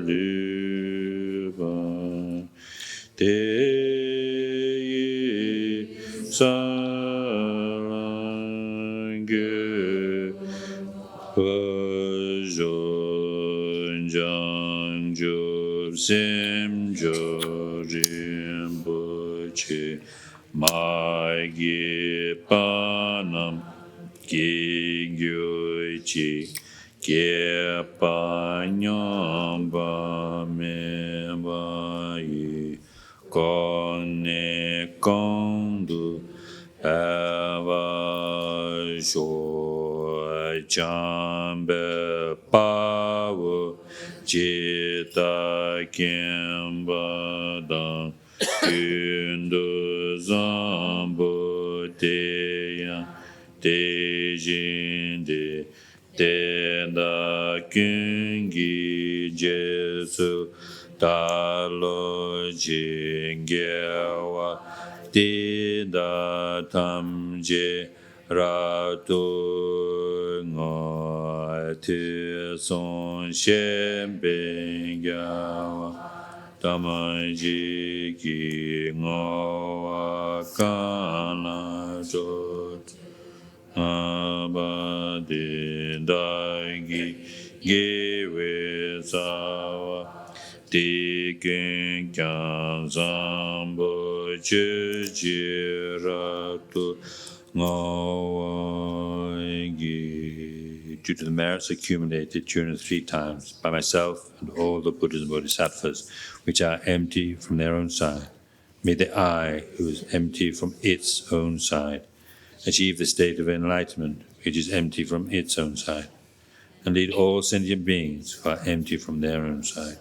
lupa te sarangu vajon janjur simjur rinpoche magi panam Gyöchi Gyepa Nyamba Mebayi Kone Kondu Ava Shoi Chambe Pavu Jita Kimba Dan Kundu Zambu Teya Tejinde Tenda Kungi Jesu Talo Jingewa Tida Tamje Ratu Ngoy Tu Son Shembengawa Tamaji Ki Ngowa Kana Jot Abadi Daigi Gewe Sawa Tikin Kyan Zambo Chijiratu Ngawaigi. Due to the merits accumulated during the 3 times by myself and all the Buddhas and Bodhisattvas, which are empty from their own side, may the I, who is empty from its own side, achieve the state of enlightenment, which is empty from its own side, and lead all sentient beings who are empty from their own side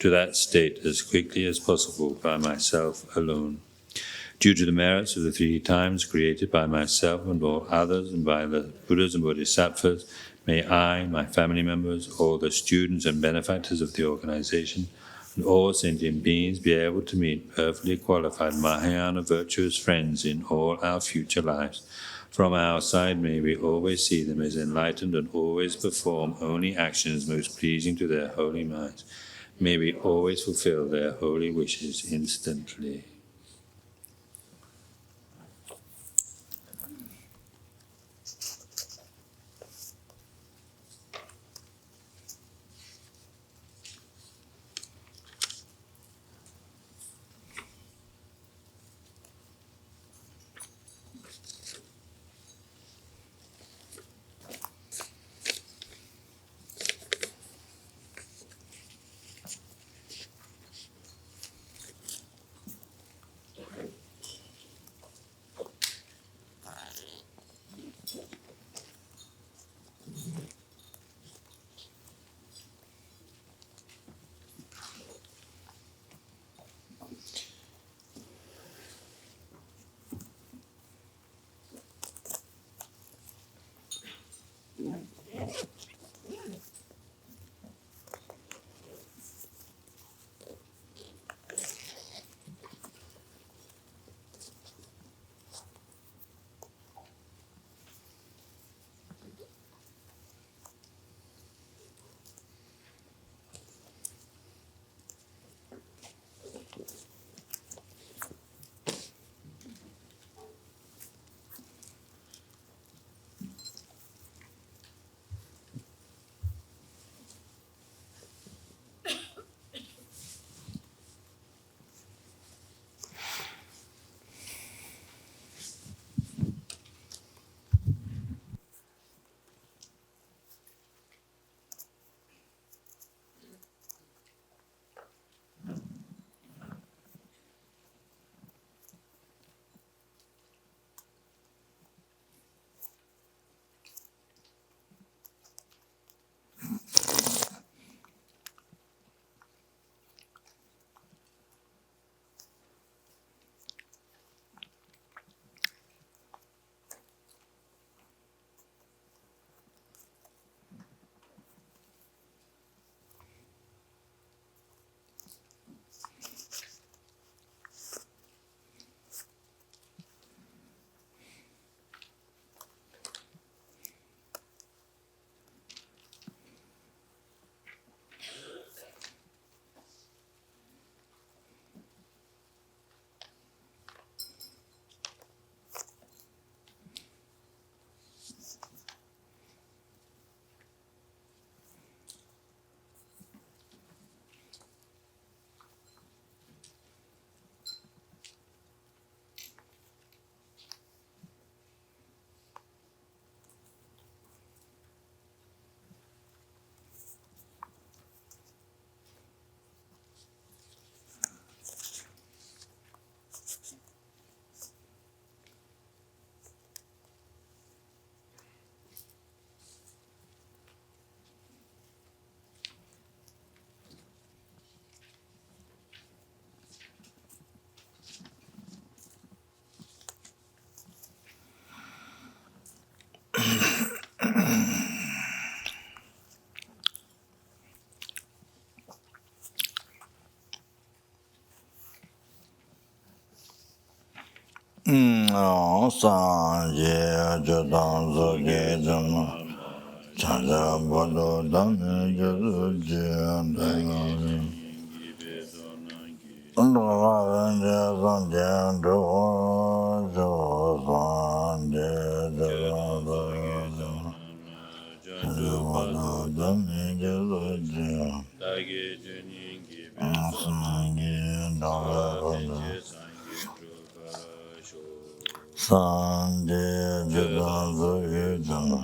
to that state as quickly as possible by myself alone. Due to the merits of the 3 times created by myself and all others and by the Buddhas and Bodhisattvas, may I, my family members, all the students and benefactors of the organization, and all sentient beings be able to meet perfectly qualified Mahayana virtuous friends in all our future lives. From our side, may we always see them as enlightened and always perform only actions most pleasing to their holy minds. May we always fulfill their holy wishes instantly. Sanje Jodan Zoge Jama Chanja Bodo Dame Jodu Jiandagari Ndravanje Sanje Joho Sanje Jodo Bodo Dame Jodu Jiandagari Sanje Jodan Zoge Jama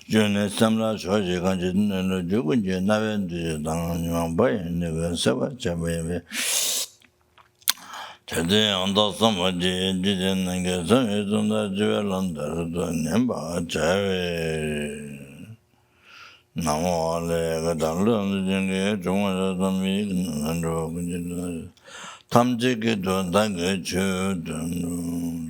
June Samla Shoji Kanjin and Jugunja Navendi Dang Bay never Sava Chabe Today on the summer didn't get some on the jewel under the Nemba Chave Namale Gadalun Jungen and Tamjik don't thank you.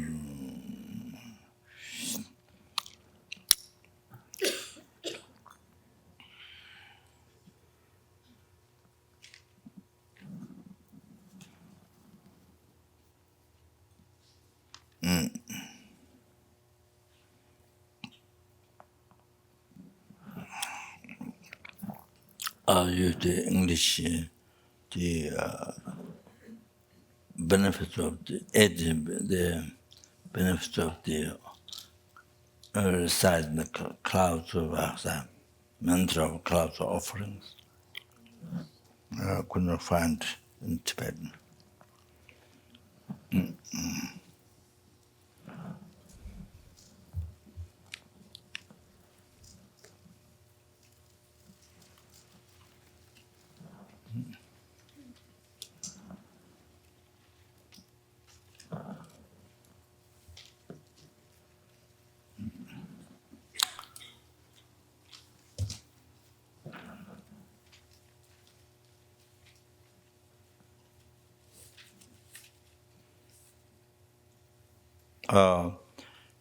I use the English, the benefit of the benefit of the recite the clouds of mantra of clouds of offerings. I could not find in Tibetan.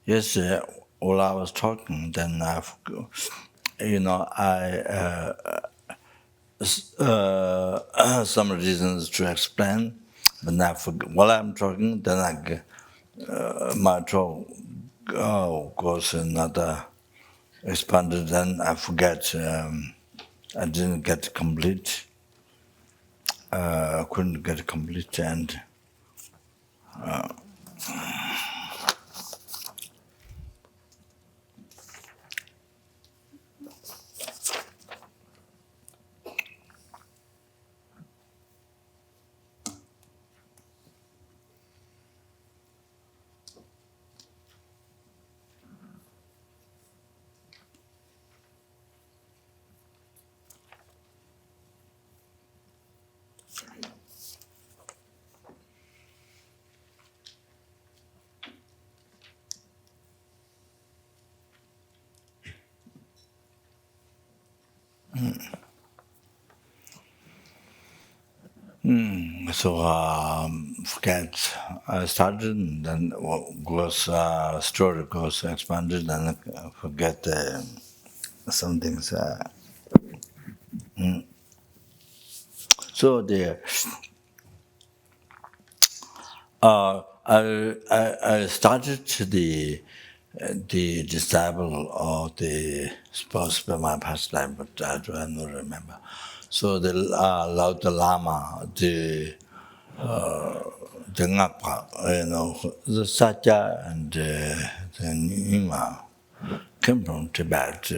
Yes, while I was talking, then I some reasons to explain, but now while I'm talking, then my talk goes another expanded, then I forget. I didn't get complete. I couldn't get complete, and So forget. I started, and then goes story goes expanded, and forget some things. So I started the disciple of the supposed to be my past life, but I don't remember. So the Lawudo Lama, the Ngakpa, the Satya and the Nyingma came from Tibet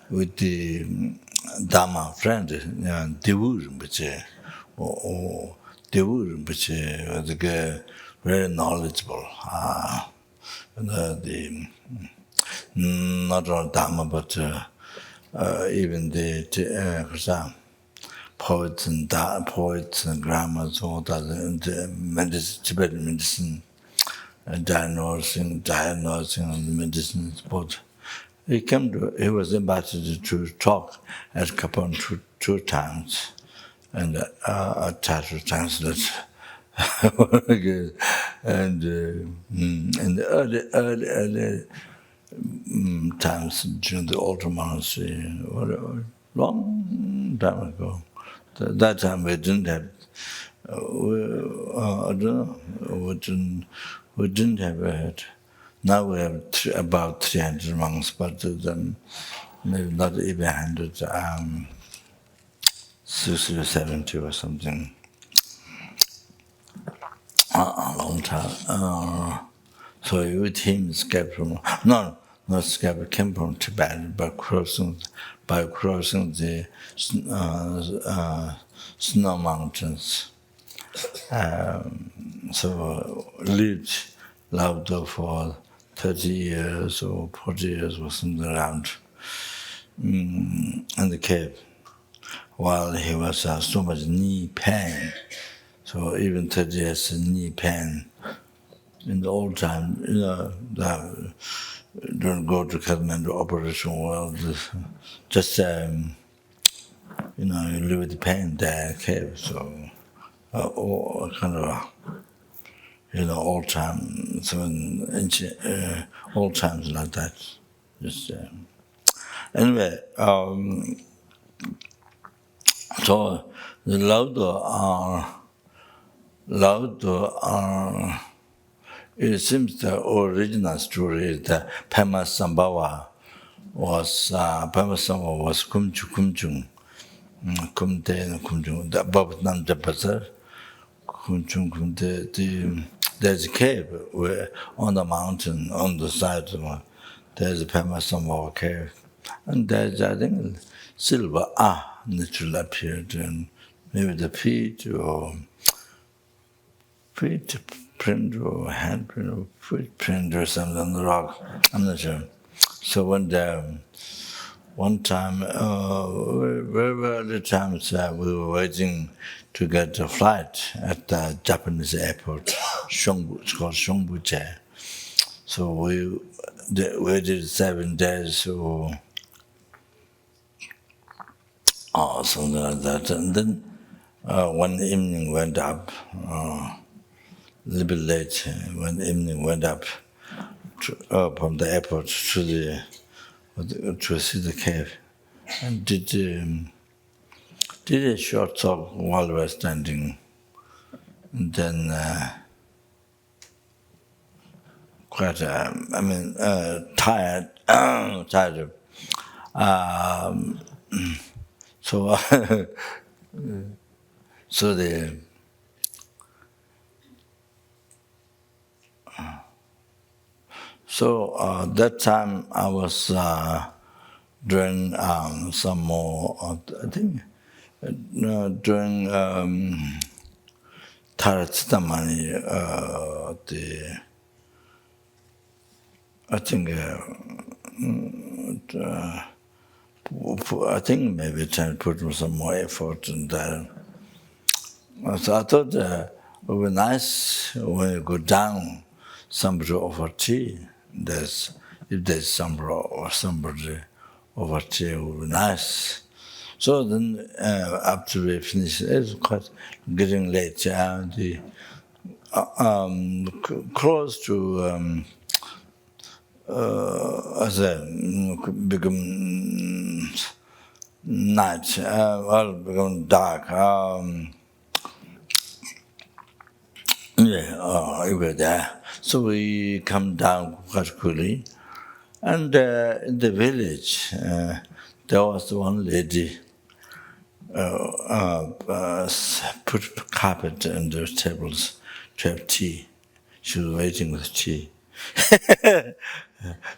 with the Dharma friend, Dewu Rinpoche. Dewu Rinpoche was a guy very knowledgeable. Not only Dharma, but even the poets and grammars, all that, and Tibetan medicine, diagnosing and medicine. But he was invited to talk at Kapon two times, and I tried to translate. And in the early times during the old monastery, long time ago. That time we didn't have, I don't know, we didn't have it. Now we have about 300 monks, but maybe not even 100, 60 or 70 or something. A long time. So with him escaped from, not escaped, came from Tibet by crossing the snow mountains. So lived Lawudo for 30 years or 40 years or something around in the cave, while he was so much knee pain. So even 30 years knee pain. In the old time, don't go to Kathmandu operation world. Just you live with the pain there, cave. So kind of old time, some ancient old times like that. Just anyway. So the Lawudo it seems the original story is that Pema Sambhava was Kumchung, Kumte, the Babatan de Bazar, Kumchung, there's a cave where on the mountain, on the side, there's a Pema Sambhava cave. And there's, I think, silver naturally appeared, and maybe the feet print or handprint or footprint or something on the rock. I'm not sure. So one time, very early times, we were waiting to get a flight at the Japanese airport, Shongbu, it's called Shongbu-che. So we waited 7 days or something like that. And then one evening went up, a little bit late, one evening went up from the airport to see the cave, and did a short talk while we were standing, and then quite, tired, tired. So that time I was doing some more, I think, during Taratsitamani, I think maybe trying to put some more effort in that. So I thought it would be nice when you go down, somebody offer tea. If there's somebody offer tea, it would be nice. So then, after we finished, it's quite getting late. Close to as a become night, become dark. You were there. So we come down quite quickly. And in the village, there was one lady put carpet on the tables to have tea. She was waiting with tea.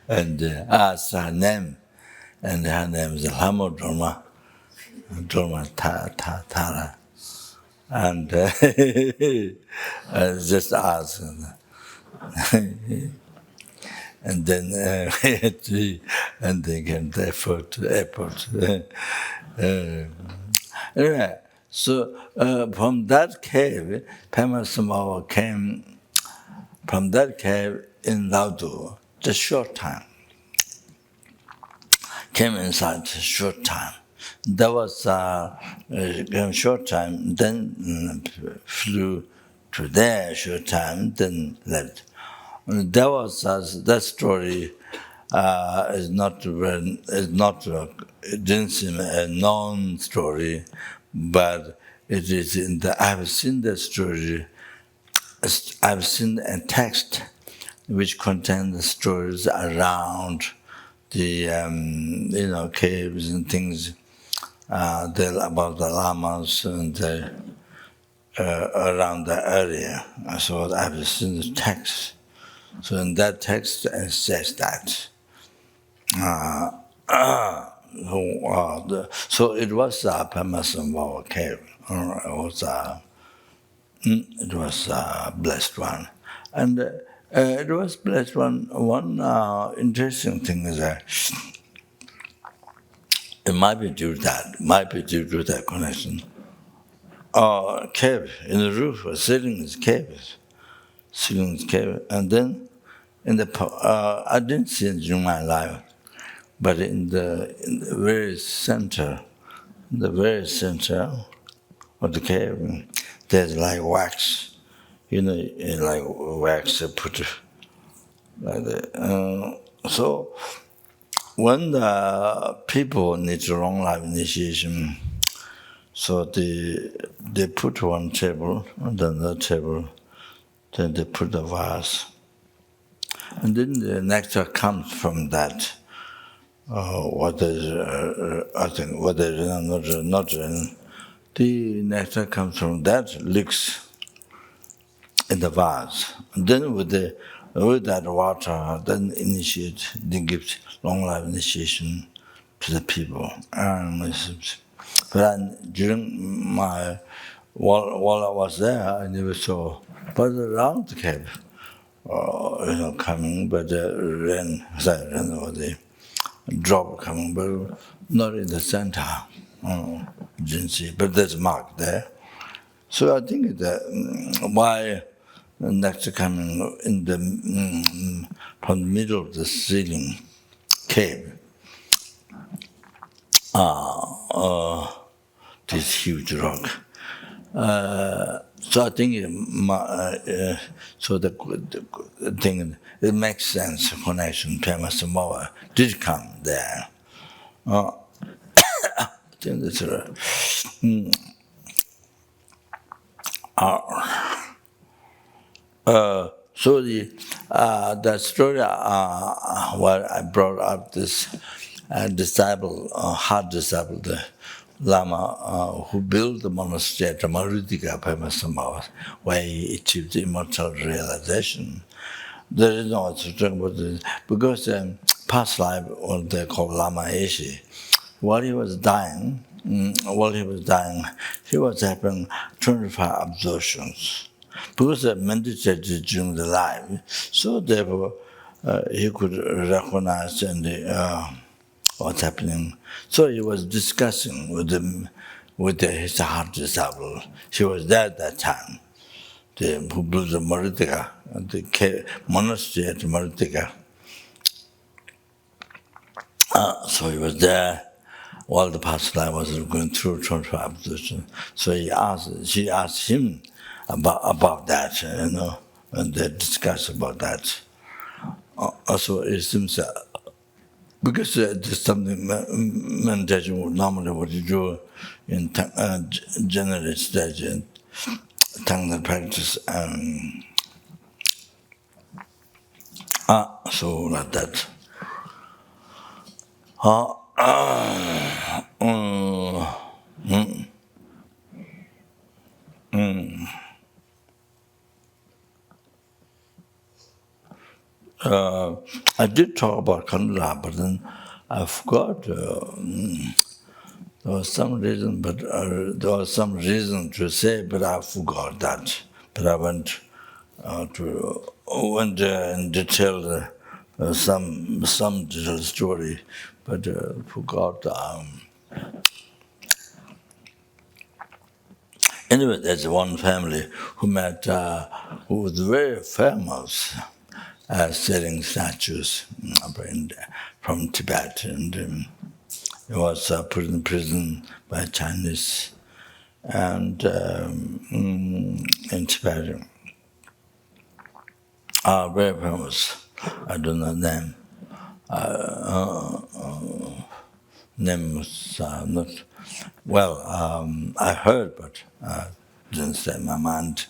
And asked her name. And her name is Lama Tara. And I just asked. And then and they came to the airport. Anyway, so from that cave, Pema Samava came from that cave in Lawudo, just short time. Came inside short time. That was short time, then flew to there short time, then left. That was that story it didn't seem a known story, but it is in the. I've seen the story. I've seen a text which contains the stories around the caves and things about the lamas and around the area. So I've seen the text. So in that text it says that. So it was a Pema cave. It was a blessed one. And it was blessed one. One interesting thing is that it might be due to that connection. Cave in the roof, sitting in the cave, and then I didn't see it during my life, but in the very center of the cave, there's like wax, like wax put like that. So when the people need long life initiation, so they put one table, and then the table, then they put the vase. And then the nectar comes from that. What is not written. The nectar comes from that, leaks in the vase. And then with that water, then they give long life initiation to the people. But during while I was there, I never saw, but around the cave, coming, but rain or the drop coming, but not in the center. Didn't see, but there's a mark there. So I think that why nectar coming in the from the middle of the ceiling cave. This huge rock. So I think the thing, it makes sense. Connection, Pema Samoa did come there. I think that's right. So the story where I brought up this disciple, hard disciple, the Lama who built the monastery at Marudika Pema Samoa, where he achieved immortal realization. There is no to talk about this, because past life, what they call Lama Eshi, while he was dying, he was having 25 absorptions. Because he meditated during the life, so therefore he could recognize what's happening. So he was discussing with his heart disciple. He was there at that time. Who built the Maritika, the monastery at Maritika. So he was there all the past life was going through 25 positions. So she asked him about that, and they discussed about that. Also, it seems because there's something meditation normally what you do in general stage and tongue practice, so like that. I did talk about Khadrola, but then I forgot. There was some reason, but there was some reason to say, but I forgot that. But I went in detail some detailed story, but forgot. Anyway, there's one family who met, who was very famous selling statues from Tibet, and he was put in prison by Chinese and in Tibet. Very famous. I don't know name. Name was not well. I heard, but didn't stay in my mind.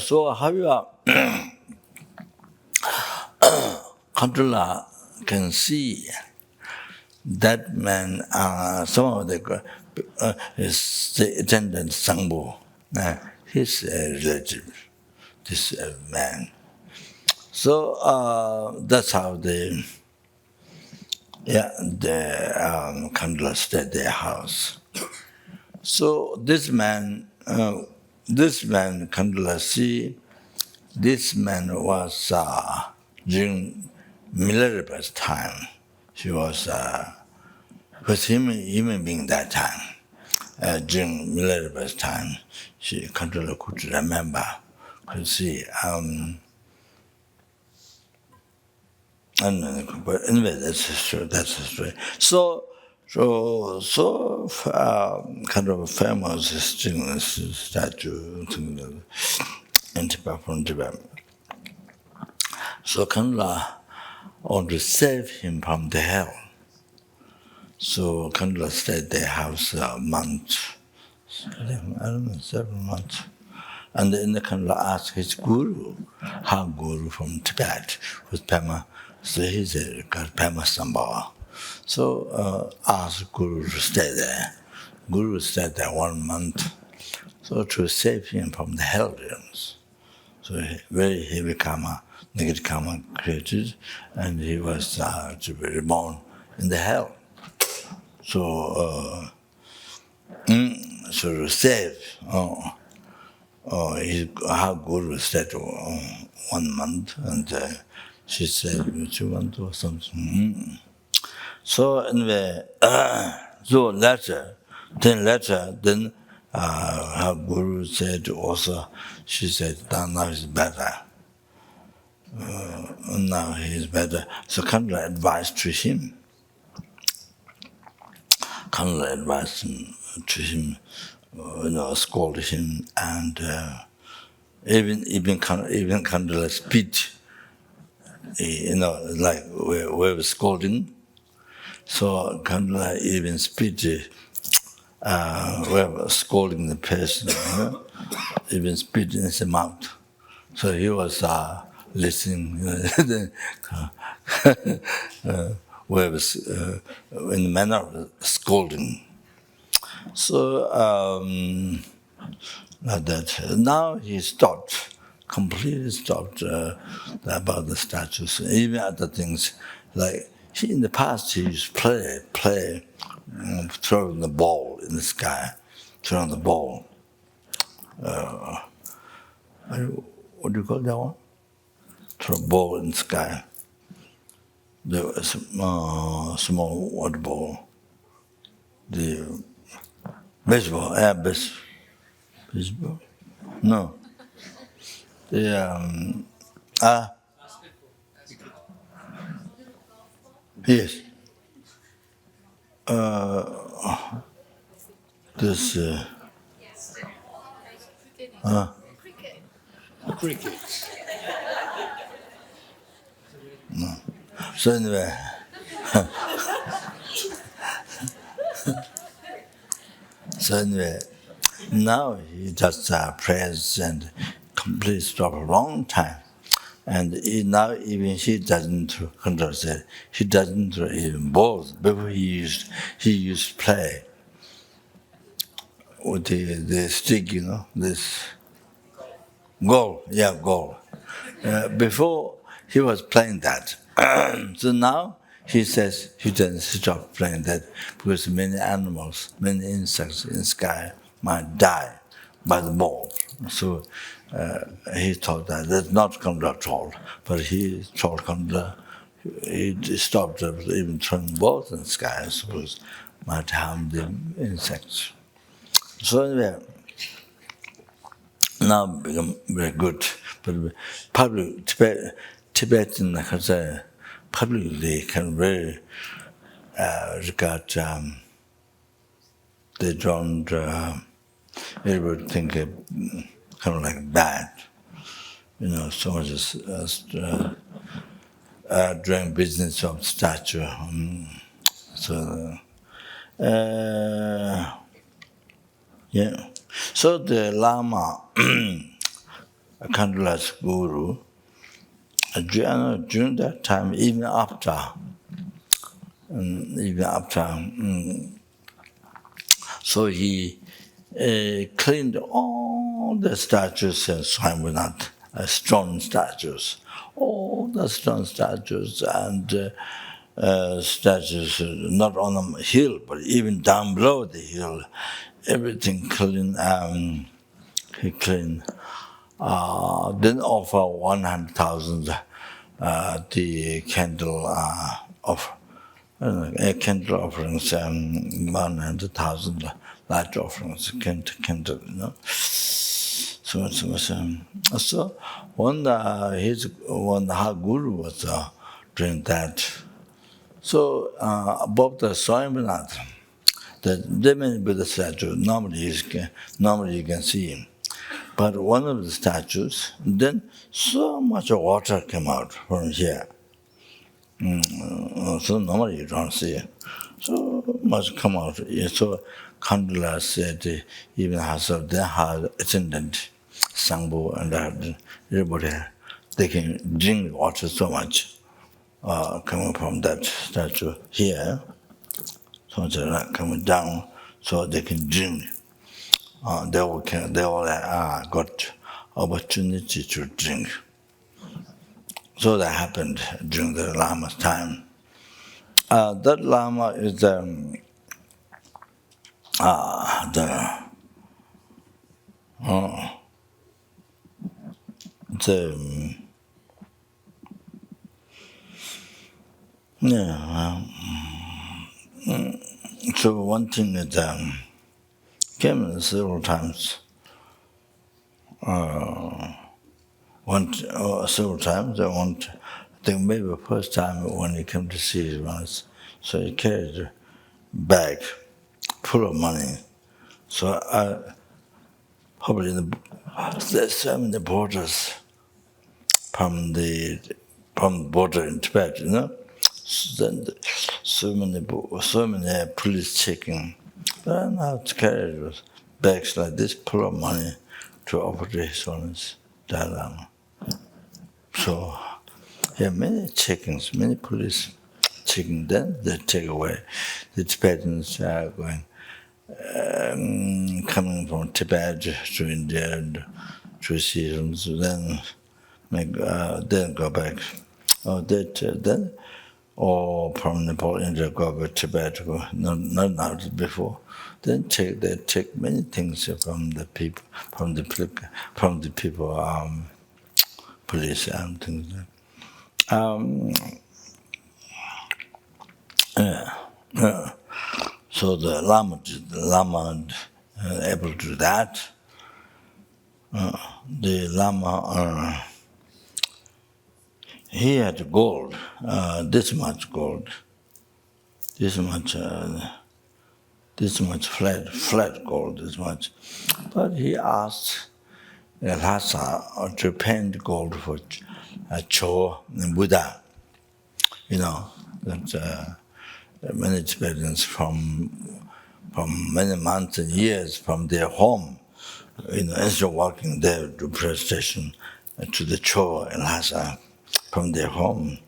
So how you are? Khadrola can see that man. Some of the attendant Sangbo, his relative, this man. So that's how the Khadrola stayed at their house. So this man Khadrola see, this man was during military time. She was with human being that time. During military time, she Khadrola could remember, could see. But anyway, that's true. That's history. So kind of famous statue in Tibet, from Tibet. So Khadrola wanted to save him from the hell. So Khadrola stayed at their house a month, I don't know, 7 months. And then the Khadrola asked his guru, her guru from Tibet, who's Pema. So he said, Pema Sambhava. So asked Guru to stay there. Guru stayed there 1 month, so to save him from the hell realms. So very heavy karma, negative karma created, and he was to be reborn in the hell. So to save, her Guru stayed 1 month, and she said, "You want to do something?" So anyway, so later, then her Guru said also, she said, now he's better. Now he's better. So Khadrola advised to him. Khadrola advised him, scolded him, and even Khadrola spit. Like we were scolding. So Khadrola even spit, we were scolding the person, even spit in his mouth. So he was listening, we was in the manner of scolding. So like that. Now he stopped, completely stopped about the statues, even other things. Like in the past, he used to play, throwing the ball in the sky, throwing the ball. What do you call that one? Throw a ball in the sky. There was a small water ball. The baseball, baseball? No. The yes. this Crickets. no. So anyway, now he just prays and completely stop a long time. And now even he doesn't control it. He doesn't even bowl. Before he used play with the stick, this goal. Yeah, goal. Before he was playing that. So now he says he doesn't stop playing that because many animals, many insects in the sky might die by the ball. So he thought that that's not control at all, but he thought he stopped even throwing balls in the sky, I suppose, might harm the insects. So anyway, now become very good, but public Tibetan publicly can very regard. They don't. Everybody think kind of like bad, so much as doing business of statue. So yeah. So the Lama, Khadrola's guru, during that time, even after, so he cleaned all the statues in Swayambhunath, stone statues, all the stone statues and statues not on the hill, but even down below the hill, everything clean. He cleaned. Then offer 100,000 the candle candle offerings, 100,000 light offerings, candle, So when her guru was doing that, so above the Swayambhunath, there may be the statue. Normally you can see him. But one of the statues, then so much water came out from here. So normally you don't see it. So much come out. So Khadrola said, even herself, then her attendant, Sangbo, and everybody, they can drink water so much coming from that statue here. So much coming down, so they can drink. They all got opportunity to drink. So that happened during the Lama's time. That Lama is so one thing is came several times. Several times. I think maybe the first time when he came to see us once, so he carried a bag full of money. So probably there's so many borders from the border in Tibet, Then so many police checking. And I had to carry bags like this full of money to offer to His Holiness Dalai Lama. So, many checkings, many police checking. Then they take away. The Tibetans are going, coming from Tibet to India to see them. So then go back. Or from Nepal, India, go back to Tibet. Not before. Then they take many things from the people, police and things like that. So the Lama able to do that. The Lama, he had gold, this much gold, this much this much flat gold, this much. But he asked Lhasa to paint gold for Cho and Buddha. That many Tibetans from many months and years from their home, instead of walking there to prestation to the Cho and Lhasa from their home,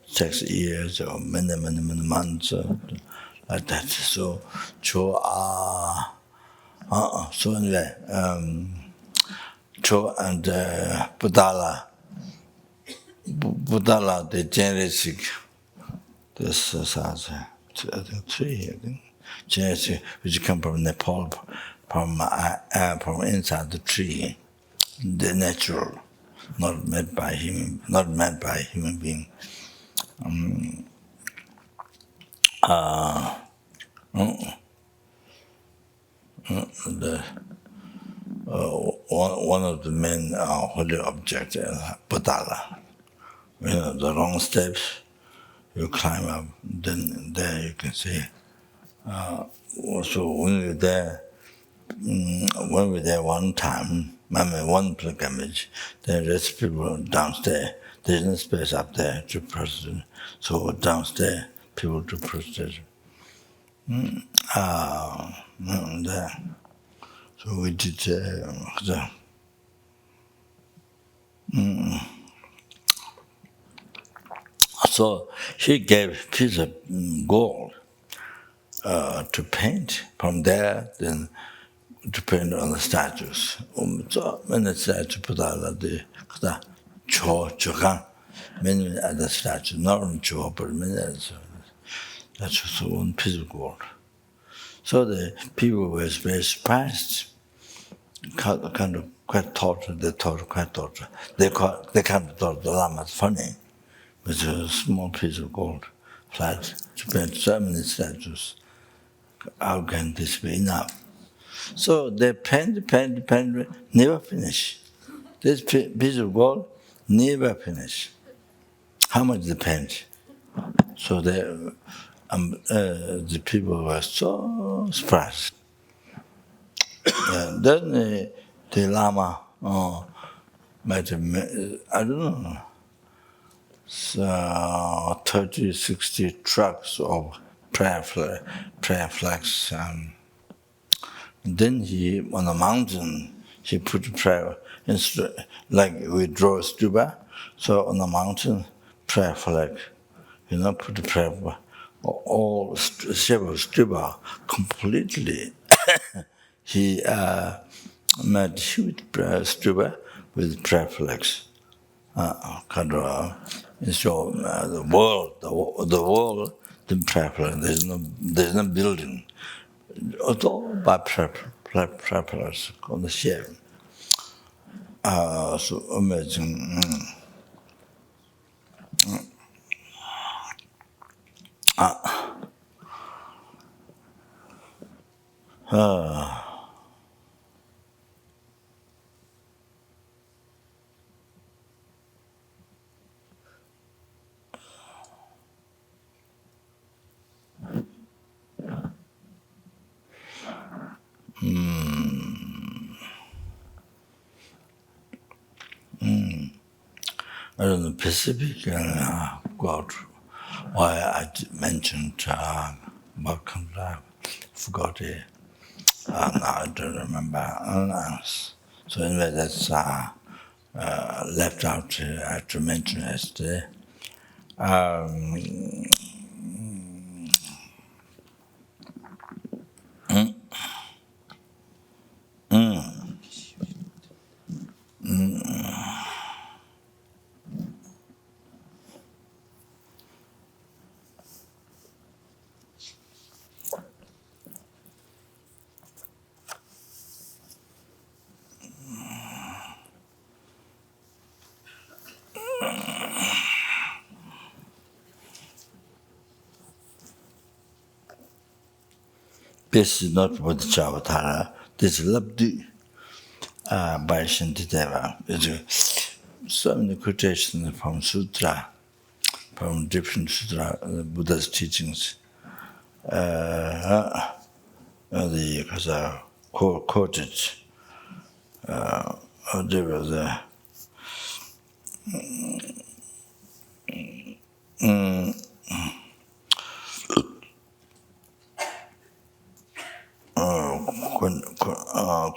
6 years or many months like that. So Cho so anyway, Cho and Budala, the genetic, this is I think 3, genetic, which come from Nepal, from inside the tree, the natural, not made by human being. One of the main holy objects is Budala. The long steps, you climb up, then there you can see. So when we were there one time, one pilgrimage, then rest people downstairs. There's no space up there to prostrate. So downstairs, people to prostrate. There. So we did So he gave a piece of gold to paint. From there, then to paint on the statues. So many statues put out the Cho, many other statues, not only Cho, but many other statues. So one piece of gold. So the people were very surprised, kind of quite tortured. They thought quite tortured. They kind of thought the Lama's funny, with a small piece of gold, flat, to paint so many statues. How can this be enough? So they paint, never finish. This piece of gold never finish. How much they paint? So the people were so surprised. Then the Lama made, I don't know, 30, 60 trucks of prayer flags. Then he, on the mountain, he put prayer, like we draw a stupa, so on the mountain, prayer flag, put the prayer, all several stupa completely. He made huge stupa with prayer flags. Khadrola, so the world, the prayer flag. There's no building. It's all by prayer flags on the shape. So amazing. I don't know, Pacific and God, why I mentioned Balkan Drive, forgot it. No, I don't remember. So anyway, that's left out to mention yesterday. This is not Bodhisattva, this is Labdu by Shantideva. There's so many quotations from Sutra, from different Sutra, Buddha's teachings. the quoted there was a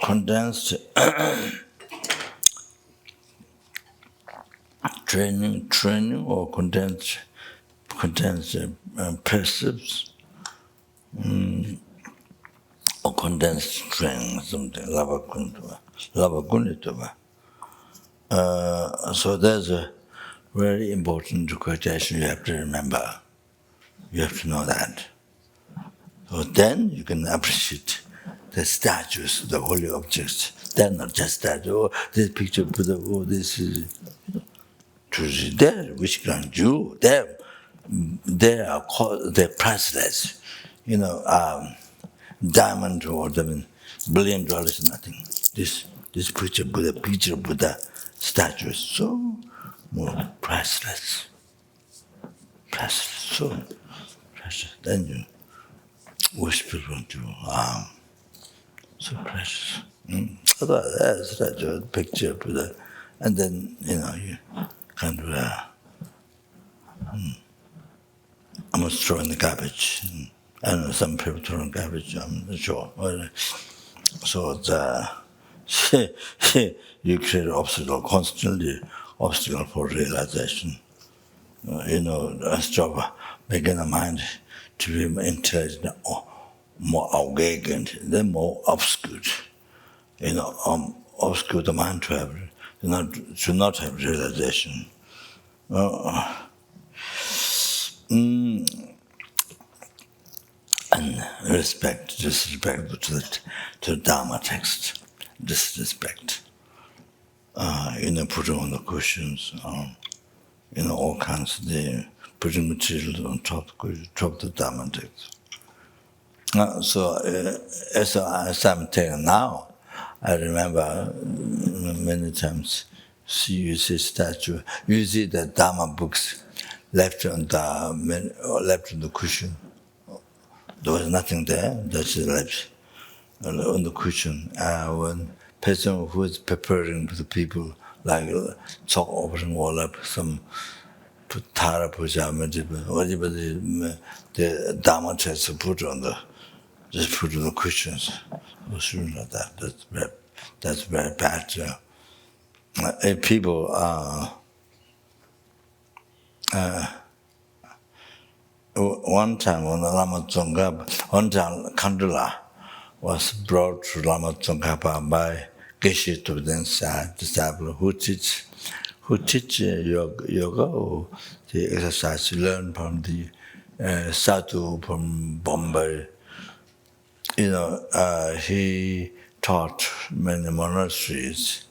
condensed training or condensed precepts or condensed training, something lavagunitava. So there's a very important quotation you have to remember. You have to know that. So then you can appreciate the statues, the holy objects. They're not just statues. Oh, this picture of Buddha, oh, this is truly there, which grant you. They're priceless. Diamond or $1 billion is nothing. This picture of Buddha statue is so more priceless. Priceless, so precious. Then you wish people to so precious. That's a picture of Buddha. And then, you kind of almost throw in the garbage. I don't know, some people throw in garbage, I'm not sure. So you create obstacle, constantly obstacle for realization. Instead of making the mind to be intelligent or more awakened, then more obscured. Obscure the mind to not have realization. And disrespect to the Dharma text, disrespect. Putting on the cushions, all kinds of putting materials on top of the Dharma text. So as I'm telling now, I remember many times you see statue, you see the Dharma books left on the cushion. There was nothing there, that's left on the cushion. When person who was preparing for the people, like talk opening all up, some Tara Puja, whatever the Dharma text put on just put on the cushions. Something like that. That's very bad. If people one time when Lama Zopa Khadrola was brought to Lama Zopa by Geshe Tubden's disciple who teach yoga or the exercise learned from the sadhu from Bombay. He taught many monasteries,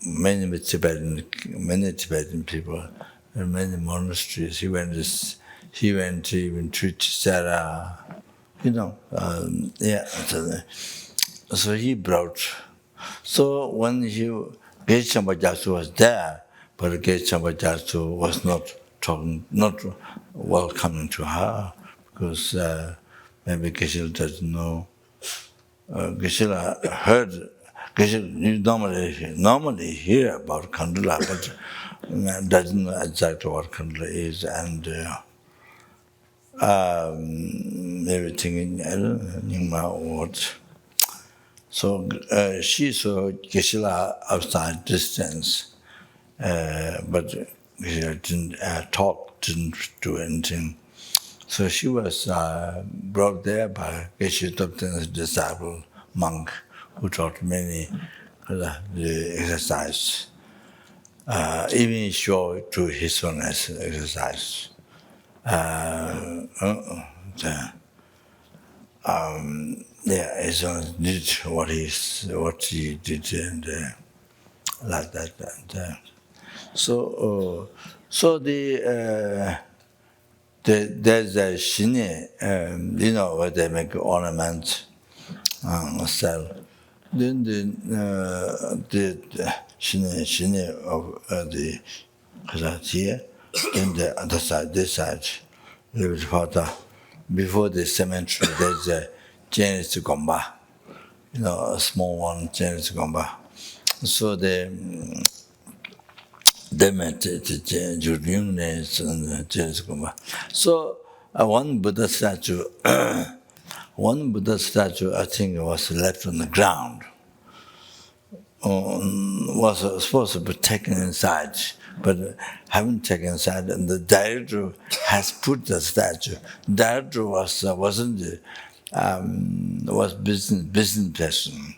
many Tibetan people, and many monasteries. He went even to Sarah, So he brought. So when Geshe Chambajasu was there, but Geshe Chambajasu was not welcoming to her because maybe Geshe doesn't know. Geshe heard. Geshe normally hear about Khadrola, but doesn't know exactly what Khadrola is, and maybe thinking, I don't know what. So she saw Geshe outside distance, but Geshe didn't talk, didn't do anything. So she was brought there by Geshe Tubden's disciple, monk, who taught many the exercise. Even showed to his own exercise. His own did what he did, and like that. And, so there's a shine, where they make ornaments, sell. Then the shine of the Khazat here, then the other side, this side, a little bit further, before the cemetery, there's a Chinese gomba, a small one, Chinese gomba. So they met the Jurgyunes and the Chinese gomba. So one Buddha statue, I think, was left on the ground. Was supposed to be taken inside, but haven't taken inside, and the director has put the statue. Director was business person,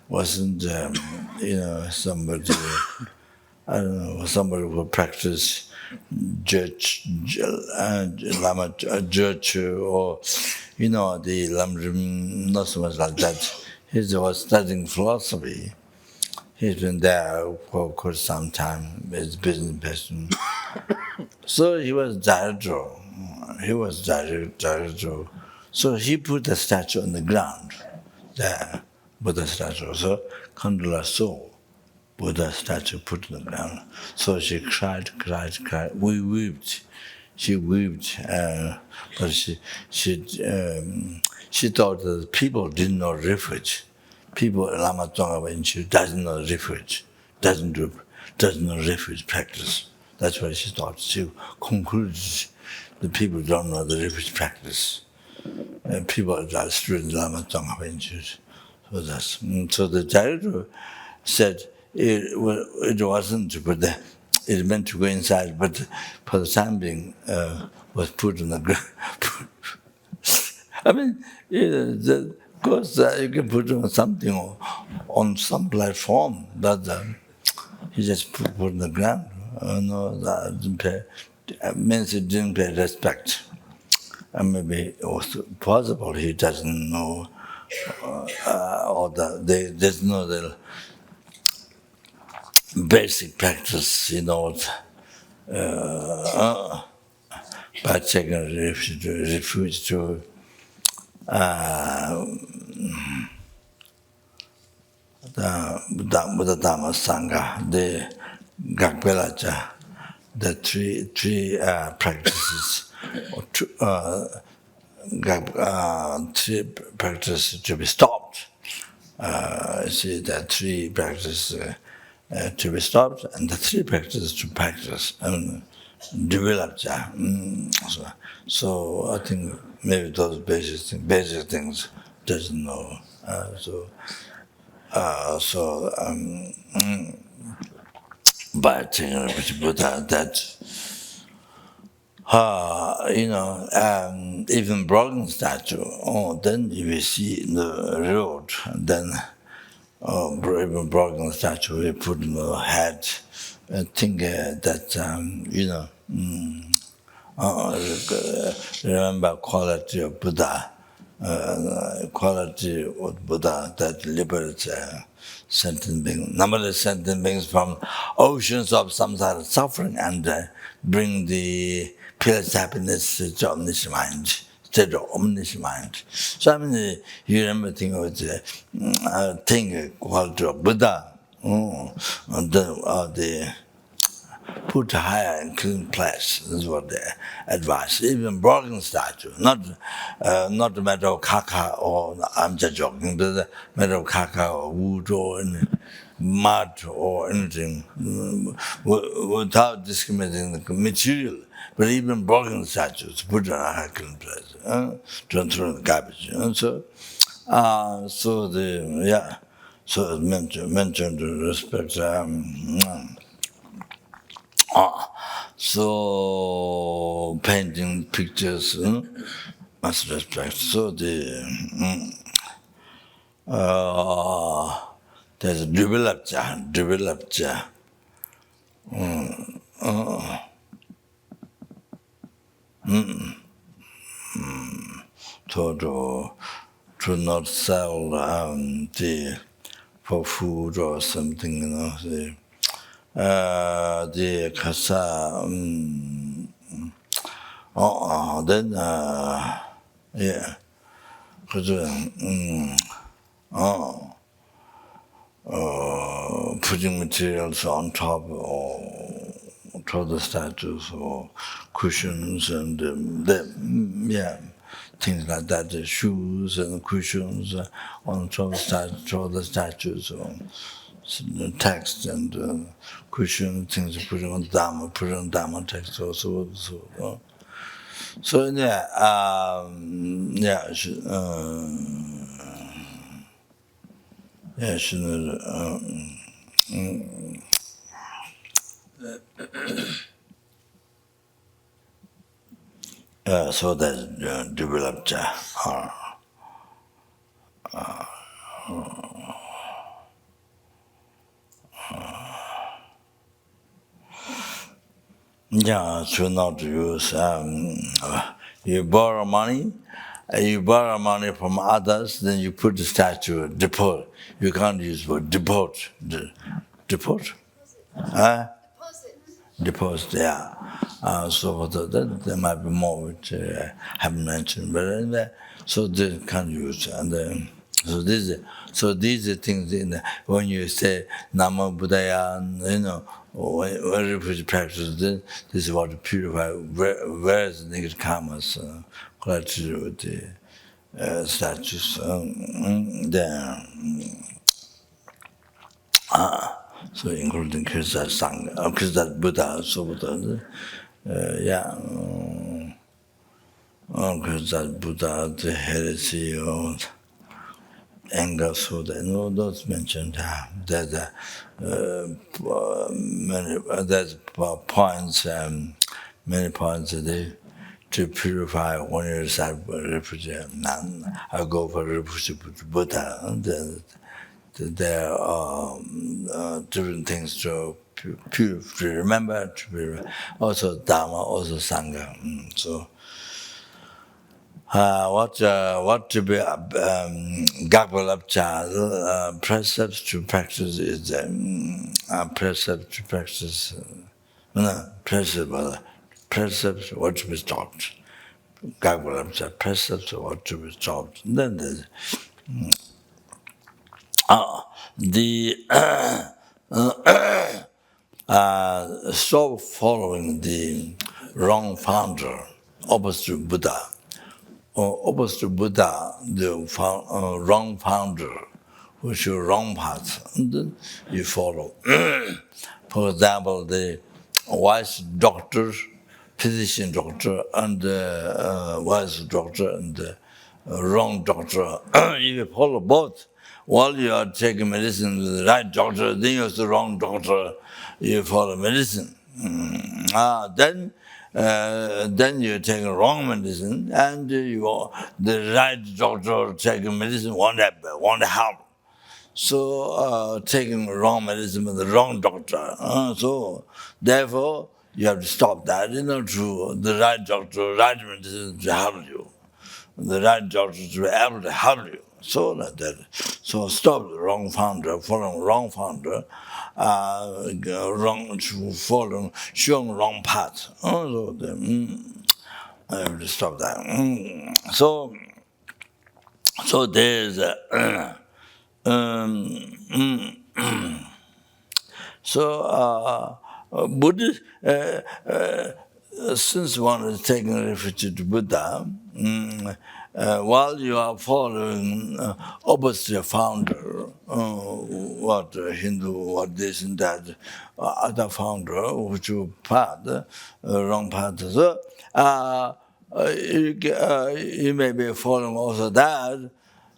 wasn't somebody somebody who practiced Lama church, or the Lamrim, not so much like that. He was studying philosophy. He's been there for quite some time as business person. So he was director. So he put the statue on the ground, there, Buddha statue. So Khadrola saw Buddha statue put on the ground. So she cried. We wept. She wept, but she thought that people didn't know refuge. People, Lama Zopa Rinpoche doesn't know refuge, doesn't know refuge practice. That's what she thought. She concluded the people don't know the refuge practice. And people are students Lama Zopa Rinpoche. So the director said it wasn't, but it meant to go inside, but for the time being was put on the ground. I mean, of course, you can put on something on some platform, but he just put on the ground. Means he didn't pay respect. And maybe it was possible he doesn't know, there's no the basic practice, by taking refuge to the Buddha Dharma Sangha, the Gakpelacha, the three practices, three practices to be stopped. See, the three practices to be stopped, and the three practices to practice and develop. So I think maybe those basic things doesn't know. By taking with Buddha, that even broken statue. Then if you see the road, then even broken statue, we put in the head. I think that remember quality of Buddha, that liberates sentient beings, numberless sentient beings from oceans of samsara suffering, and bring the peerless happiness to omniscient mind, state of omniscient mind. So I mean, you remember thinking of thing quality of Buddha, the put higher and clean place. This is what they advise. Even broken statue, not a matter of kaka or I'm just joking, but a matter of kaka or wood or mud or anything, without discriminating the material. But even broken statues, put on a high clean place, don't throw in the garbage. So it's mentioned to respect. So painting pictures must respect. So there's a developed. To not sell for food or something, the kasa, then putting materials on top or to the statues or cushions, and things like that, the shoes and cushions on top of the statues, text and cushion things put on Dharma text also. So yeah, so that developed. Yeah, should not use. You borrow money from others, then you put the statue, depot. You can't use word depot. Depot? Deposit, yeah. So there might be more which I haven't mentioned, but anyway, so they can't use. And so these are things when you say Namo Buddhaya, when Rinpoche practice this is what to purify various negative karmas collected with the statues. So including Krishna Sangha, Krishna Buddha, so Buddha, Krishna Buddha, the heresy, anger, so that those mentioned. There's points, many points to purify when you recite Rinpoche. I go for Rinpoche Buddha. There are different things to remember, to purify. Also Dharma, also Sangha. So what to be Gagvalapcha, precepts to practice is precepts to practice. Precepts what to be stopped. Gagvalapcha, precepts what to be stopped. Then there's stop following the wrong founder, opposite to Buddha. Opposite to Buddha, the wrong founder, which is wrong path, and then you follow. For example, the wise doctor, physician doctor, and wise doctor, and wrong doctor. If you follow both, while you are taking medicine with the right doctor, then you're the wrong doctor, you follow medicine. Then you're taking wrong medicine, and the right doctor taking medicine won't help. So taking wrong medicine with the wrong doctor. So therefore, you have to stop that. To the right doctor, right medicine to help you. The right doctor to be able to help you. So like that. So stop the wrong founder, following wrong founder, showing wrong path. So I have to stop that. So there's Buddhist, since one is taking refuge to Buddha, while you are following opposite founder, what Hindu, what this and that, other founder, which you path, wrong path. So you may be following also that.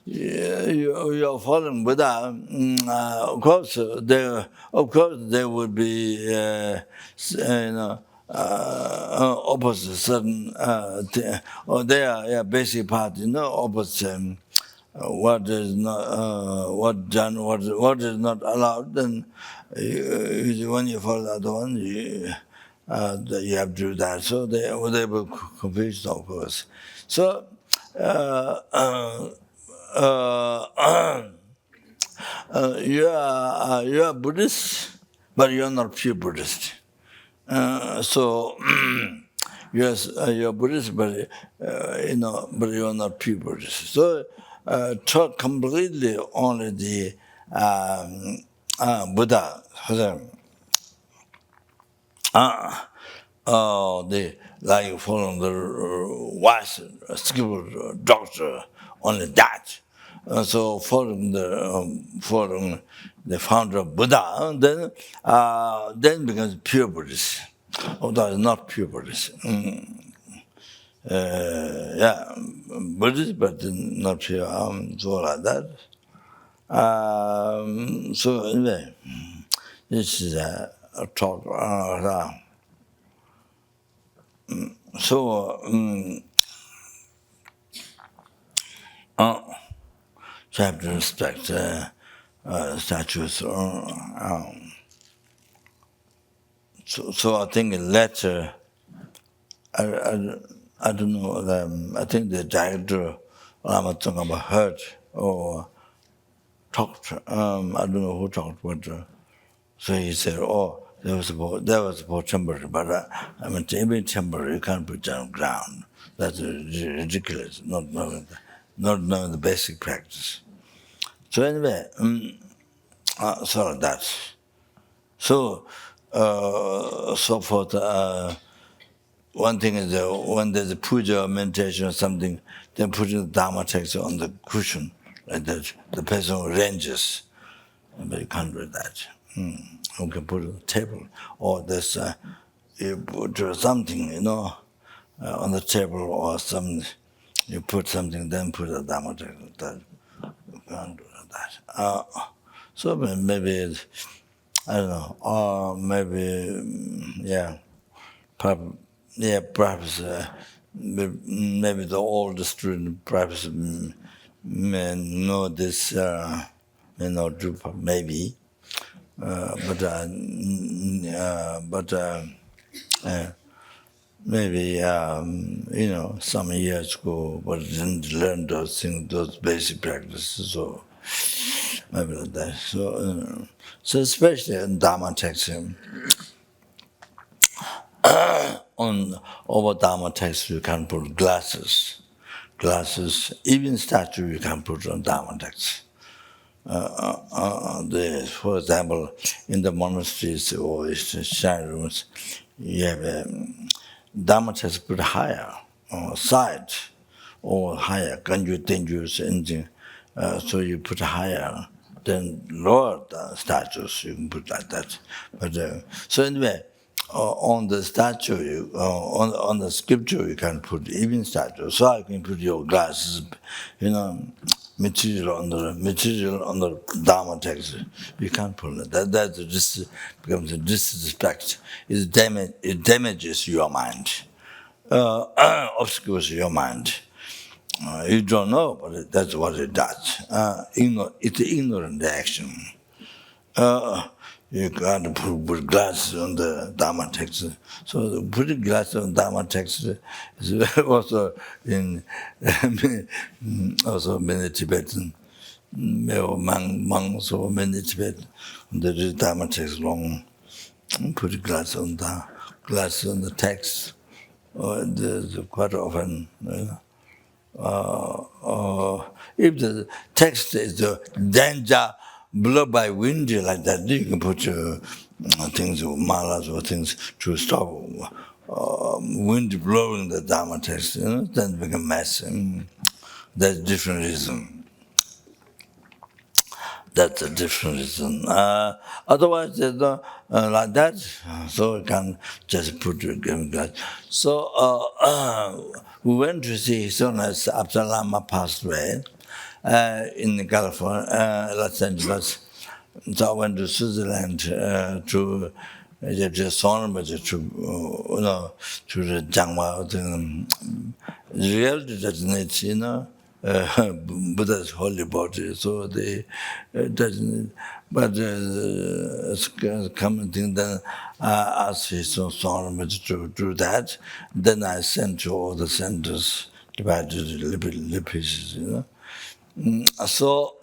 You are following Buddha. Of course, there would be opposite certain they are basic part. Opposite what is not what done, what is not allowed. Then when you follow the other one, you have to do that. So they will confuse, of course. So. You are Buddhist, but you are not pure Buddhist. So you're Buddhist, but but you are not pure Buddhist. So talk completely only the Buddha. they like following the wise, skilled doctor, only that. So following the founder of Buddha, then becomes pure Buddhist. Although not pure Buddhist. Yeah, Buddhist, but not pure. So like that. So anyway, this is a talk. So chapter respect statues. So I think later, I don't know. I think the director Lama Zopa heard or talked. I don't know who talked, but so he said, "Oh, there was about temporary, but I mean, every temporary you can't put down ground. That's ridiculous. Not knowing the basic practice." So anyway, so that. So so forth. One thing is when there's a puja or meditation or something, then putting the Dharma text on the cushion, like that. The person arranges, but you can't do that. You can put it on the table, or there's you put something, on the table, or some you put something, then put the Dharma text. That you can't do that. So maybe I don't know, or maybe yeah. Perhaps maybe the older student perhaps may know this, may not do, maybe, but maybe some years ago, but didn't learn those things, those basic practices. So maybe like that. So especially in Dharma text. On over Dharma text you can put glasses, even statue you can put on Dharma text. For example, in the monasteries or shrine rooms, you have Dharma text put higher, or side, or higher, Ganju, Tenju, anything. So you put higher, then lower the statues, you can put like that. But so anyway, on the statue, on the sculpture, you can put even statue. So you can put your glasses, material on the Dharma text. You can't put it. That just becomes a disrespect. It damages your mind, obscures your mind. You don't know, but that's what it does. It's ignorant action. You can't put glasses on the Dharma text. So putting glasses on Dharma text is also in also many Tibetan monks or many Tibetan. There is Dharma text long. Put glasses on the text. There's quite often. If the text is danger blown by wind like that, you can put things, malas or things to stop wind blowing the Dharma text, then it becomes a mess. That's different reason. That's a different reason. Otherwise, like that, so you can just put your glass. So we went to see his Holiness after Lama passed away in California, Los Angeles. So I went to Switzerland to just to the Jangma. Reality doesn't Buddha's holy body, so they doesn't. But it's a common thing. Then I asked his son to do that. Then I sent to all the centers, divided little pieces, So.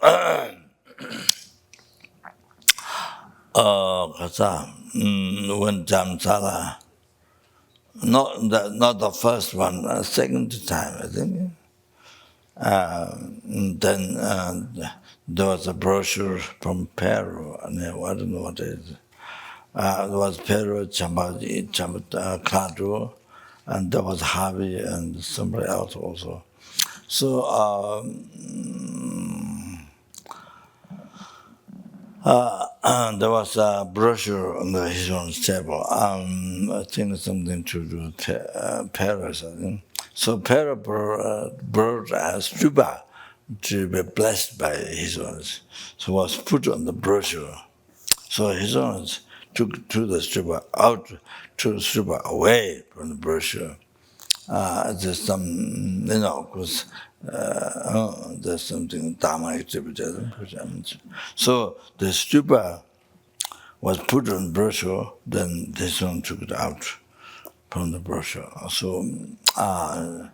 When Jamsala, not the first one, second time, I think. Then there was a brochure from Peru, and I don't know what it is. There was Pero, Khadrola, and there was Harvey and somebody else also. So there was a brochure on his own table. I think something to do with Paris, I think. So Paris brought a stupa to be blessed by his owners. So was put on the brochure. So his owners took the stupa out, took the stupa away from the brochure. There's some, because there's something Dharma activity. So the stupa was put on brochure, then this one took it out from the brochure. So that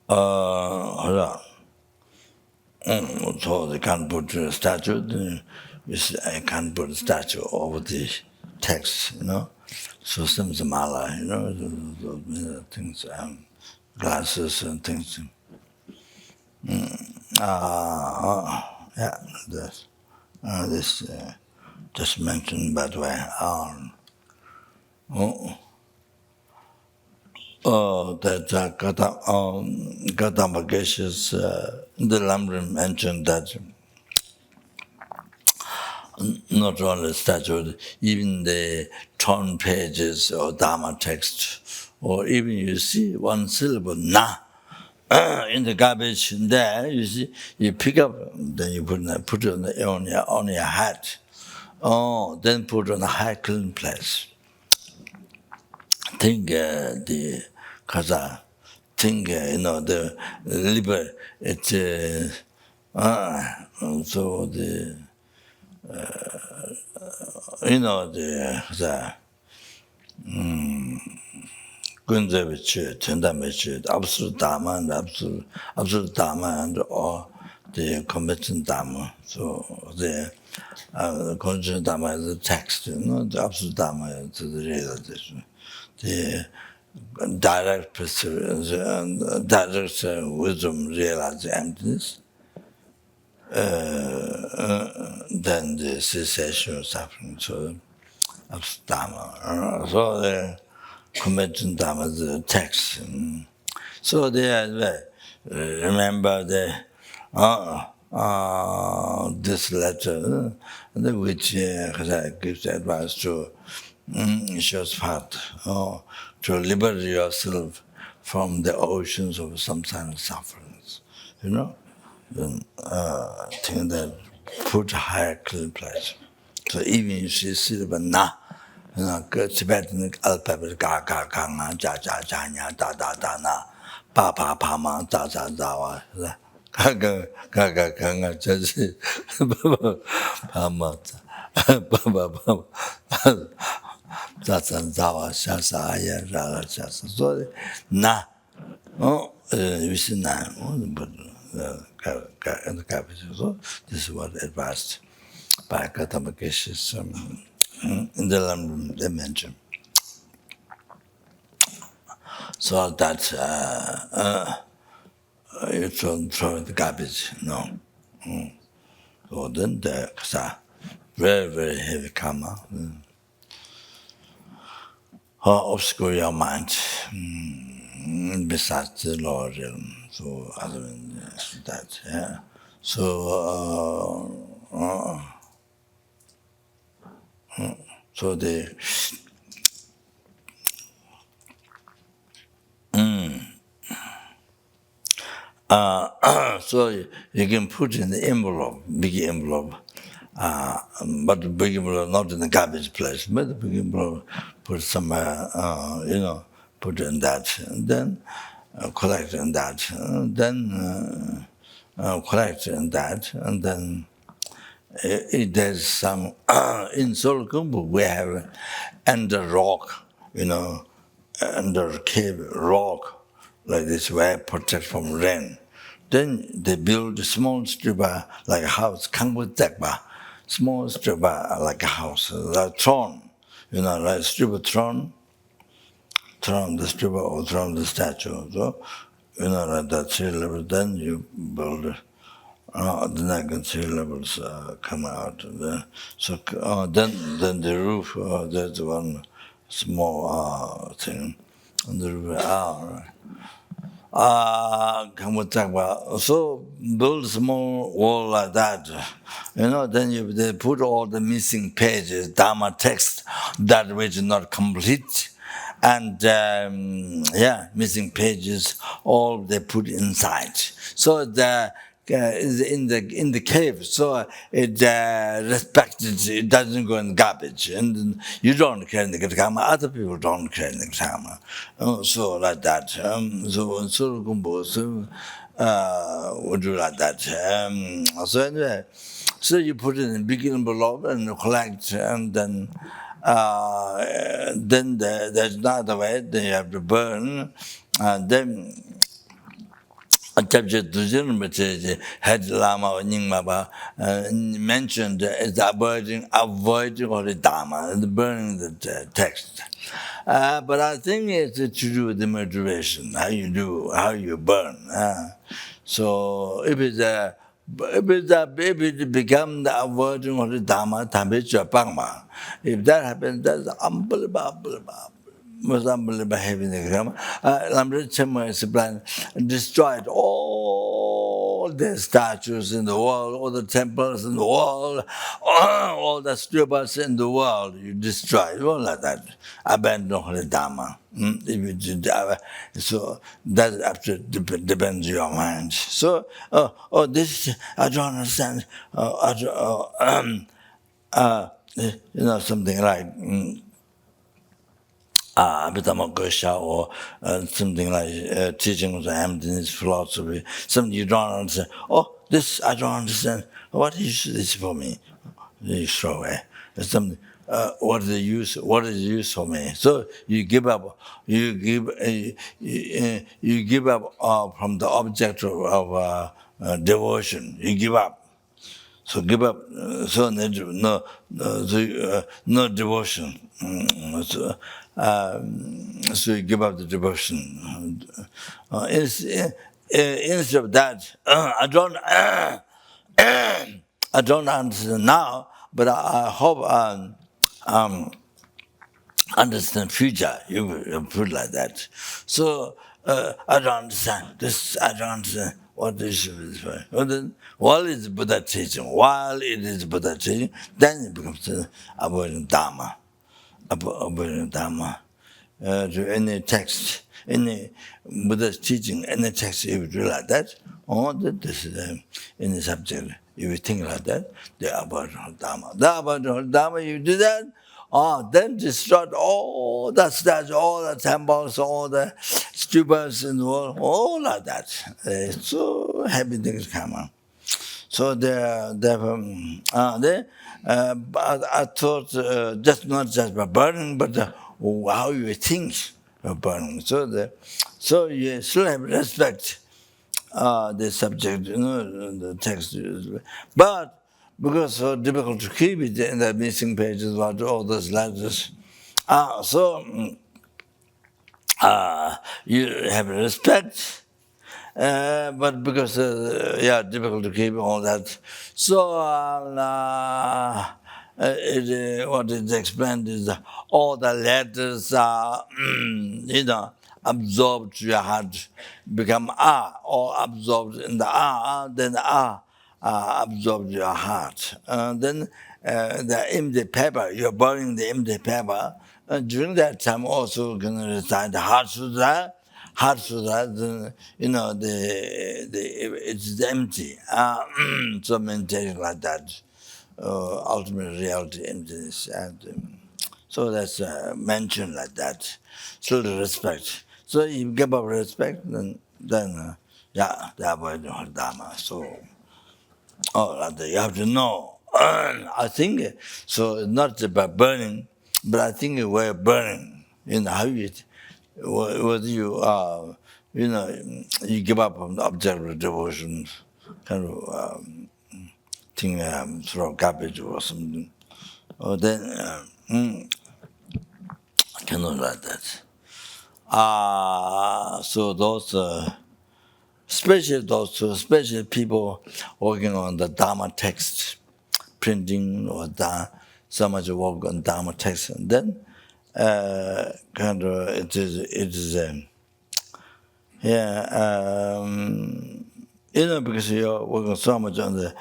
hold on. So they can't put a statue. I can't put a statue over the text, So some mala, the things, glasses and things. Yeah, this just mentioned by the way. That Gautama Geshe's the Lamrim mentioned that not only statue, even the torn pages or Dharma text, or even you see one syllable na in the garbage there, you see, you pick up, then you put it on your hat. Then put on a high clean place. Think the Kaza, think the liver. It's so the the Gunzevich, Tendamich, absolute Dharma and absolute Dharma and all the committed Dharma. So the conditional Dharma is the text, the absolute Dharma is the realization. The direct perseverance, direct wisdom realizes emptiness, then the cessation of suffering. So absolute Dharma. So the convention Dharma is the text. So they remember this letter, which gives advice to Shospat, to liberate yourself from the oceans of samsara sufferings. Then think that put higher clean place. So even if you see the na, Tibetan alphabet ga ga ga nga ja ja ja nya da da da na pa pa pa ma da da da wa ga ga ga ga ga nga ja ji pa ma pa pa pa da da da wa sha sa ya ra ra sha sa so na you see na but and the capital. So this is what advised by Gautama Geshe's in the Lamrim dimension. So that you throw the garbage, no. So then the very, very heavy karma obscure your mind besides the lower realm. So other than that, yeah. So so the so you can put in the envelope, big envelope, but the big envelope not in the garbage place, but the big envelope put somewhere, put in that, and then collect in that, and then collect in that, and then there's some in Solkumbu we have under rock, under cave rock like this way protect from rain. Then they build a small stupa like a house, Kangbutekba, small stupa like a house, like throne, like stupa throne, the stupa or throne the statue. So, like that 3 levels, then you build then I can see levels come out. Then the roof, there's one small thing on the roof. So build small wall like that, then they put all the missing pages, Dharma text, that which is not complete, and missing pages, all they put inside. So is in the cave, so it respected. It doesn't go in garbage, and you don't carry the karma. Other people don't carry the karma. So like that. So Gumbo would do like that. So anyway, so you put it in beginning below and collect, and then there's another way. Then you have to burn, and then. Head Lama or Nyingma mentioned is avoiding all the Dharma, the burning the text. But I think it's to do with the moderation, how you burn. So if it become the avoiding of the Dharma, if that happens, that's unbelievable. Was unbelievable having the karma. Lamrit explained, destroyed all the statues in the world, all the temples in the world, all the stupas in the world. You destroy, all like that. Abandon the Dharma. If you did, so that after depends on your mind. So, this I don't understand. Something like. Abhidhamma or something like teachings of emptiness philosophy, something you don't understand. Oh, this I don't understand. What is this for me? You throw away. Something. What is the use? What is the use for me? So you give up. You give up from the object of devotion. You give up. So give up. So no devotion. So you give up the devotion. Instead of that, I don't understand now, but I hope understand future. You put like that. So I don't understand this. I don't understand what this is. While it's Buddha teaching, then it becomes avoiding Dharma. Avoiding Dharma. To any text, any Buddha's teaching, any text, if you do like that, this is any subject. If you think like that, they avoid Dharma. The avoid Dharma, you do that, then destroy all the statues, all the temples, all the stupas in the world, all like that. So happy things come on. So I thought not just by burning, but how you think of burning. So you still have respect the subject, the text. But because it's so difficult to keep it in the missing pages, all those letters, you have respect. But because difficult to keep all that, so what is explained is all the letters are absorbed to your heart, become or absorbed in the then the absorbed your heart. Then the empty paper, you're burning the empty paper. During that time, also can recite the Heart Sutra. Heart Sutra, it's empty. So meditation like that, ultimate reality, emptiness, and so that's mentioned like that. So the respect. So if you give up respect, then the avoid Dharma. So you have to know. I think so. It's not about burning, but I think we're burning. How you. Whether you you give up on the object of devotion, kind of thing, throw garbage or something, or then cannot like that. So those especially those two, especially people working on the Dharma text, printing or so much work on Dharma text, and then kind of it is because you're working so much on the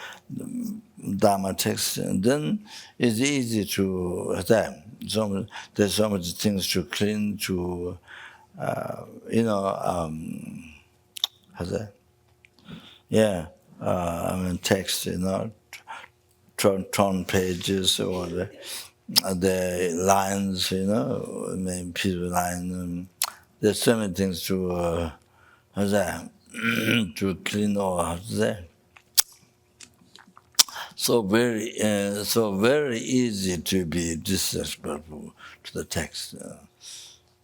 Dharma text, and then it's easy to there's so much things to clean, to how's that? Text, torn pages or the lines, people line. There's so many things to to clean or how's that? So very easy to be disrespectful to the text.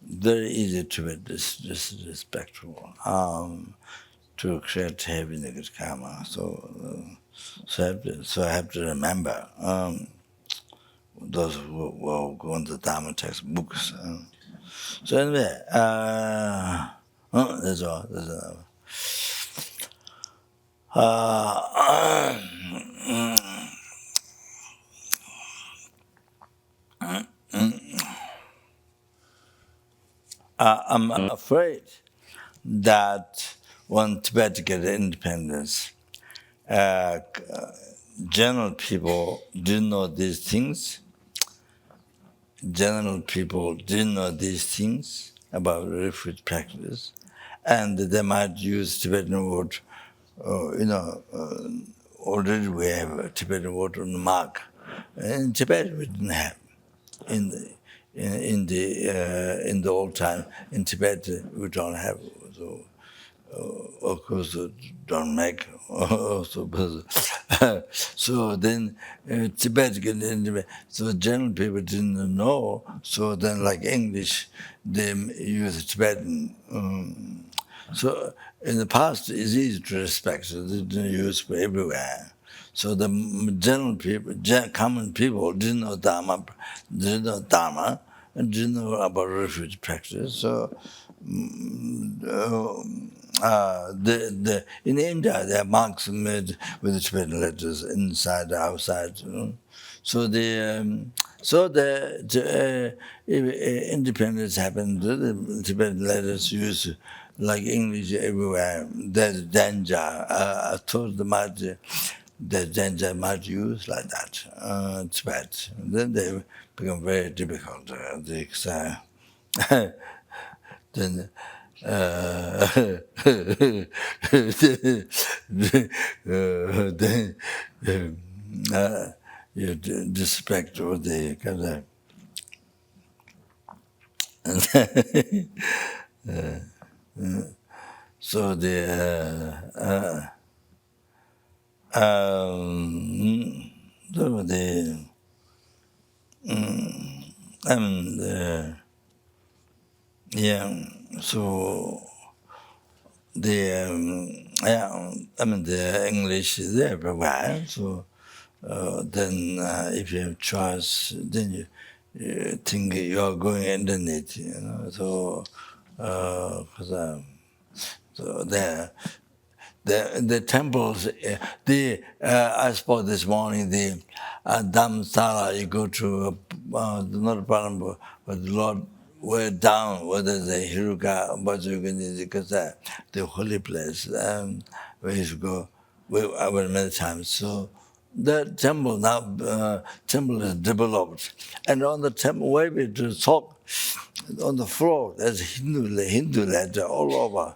Very easy to be disrespectful. To create heavy negative karma. So I have to remember those who go into Dharma textbooks. So anyway, that's all. That's all. I'm afraid that when Tibet gets independence, general people didn't know these things. General people didn't know these things about refuge practice, and they might use Tibetan word. Already we have a Tibetan word on the mark. In Tibet we didn't have. In the old time, in Tibet we don't have. So of course don't make. So then Tibet, so general people didn't know. So then, like English, they use Tibetan. So in the past, it's easy to respect. So they didn't use for everywhere. So the general people, common people, didn't know Dharma, and didn't know about refuge practice. So in India, there are marks made with the Tibetan letters inside, outside. So independence happened. The Tibetan letters used like English everywhere. There's danger. I told the Maharaj, there's danger might use like that. Tibet. Then they become very difficult. Then you disrespect all the kind of so the so the English is everywhere. So then, if you have choice, then you think you are going underneath. So the temples. I spoke this morning. The Dhammsala, you go to not a problem, but the Lord. We're down, whether the Hiruka, because the holy place, where you should go, I went many times. So the temple now, temple is developed. And on the temple, where we do talk, on the floor, there's Hindu letter all over.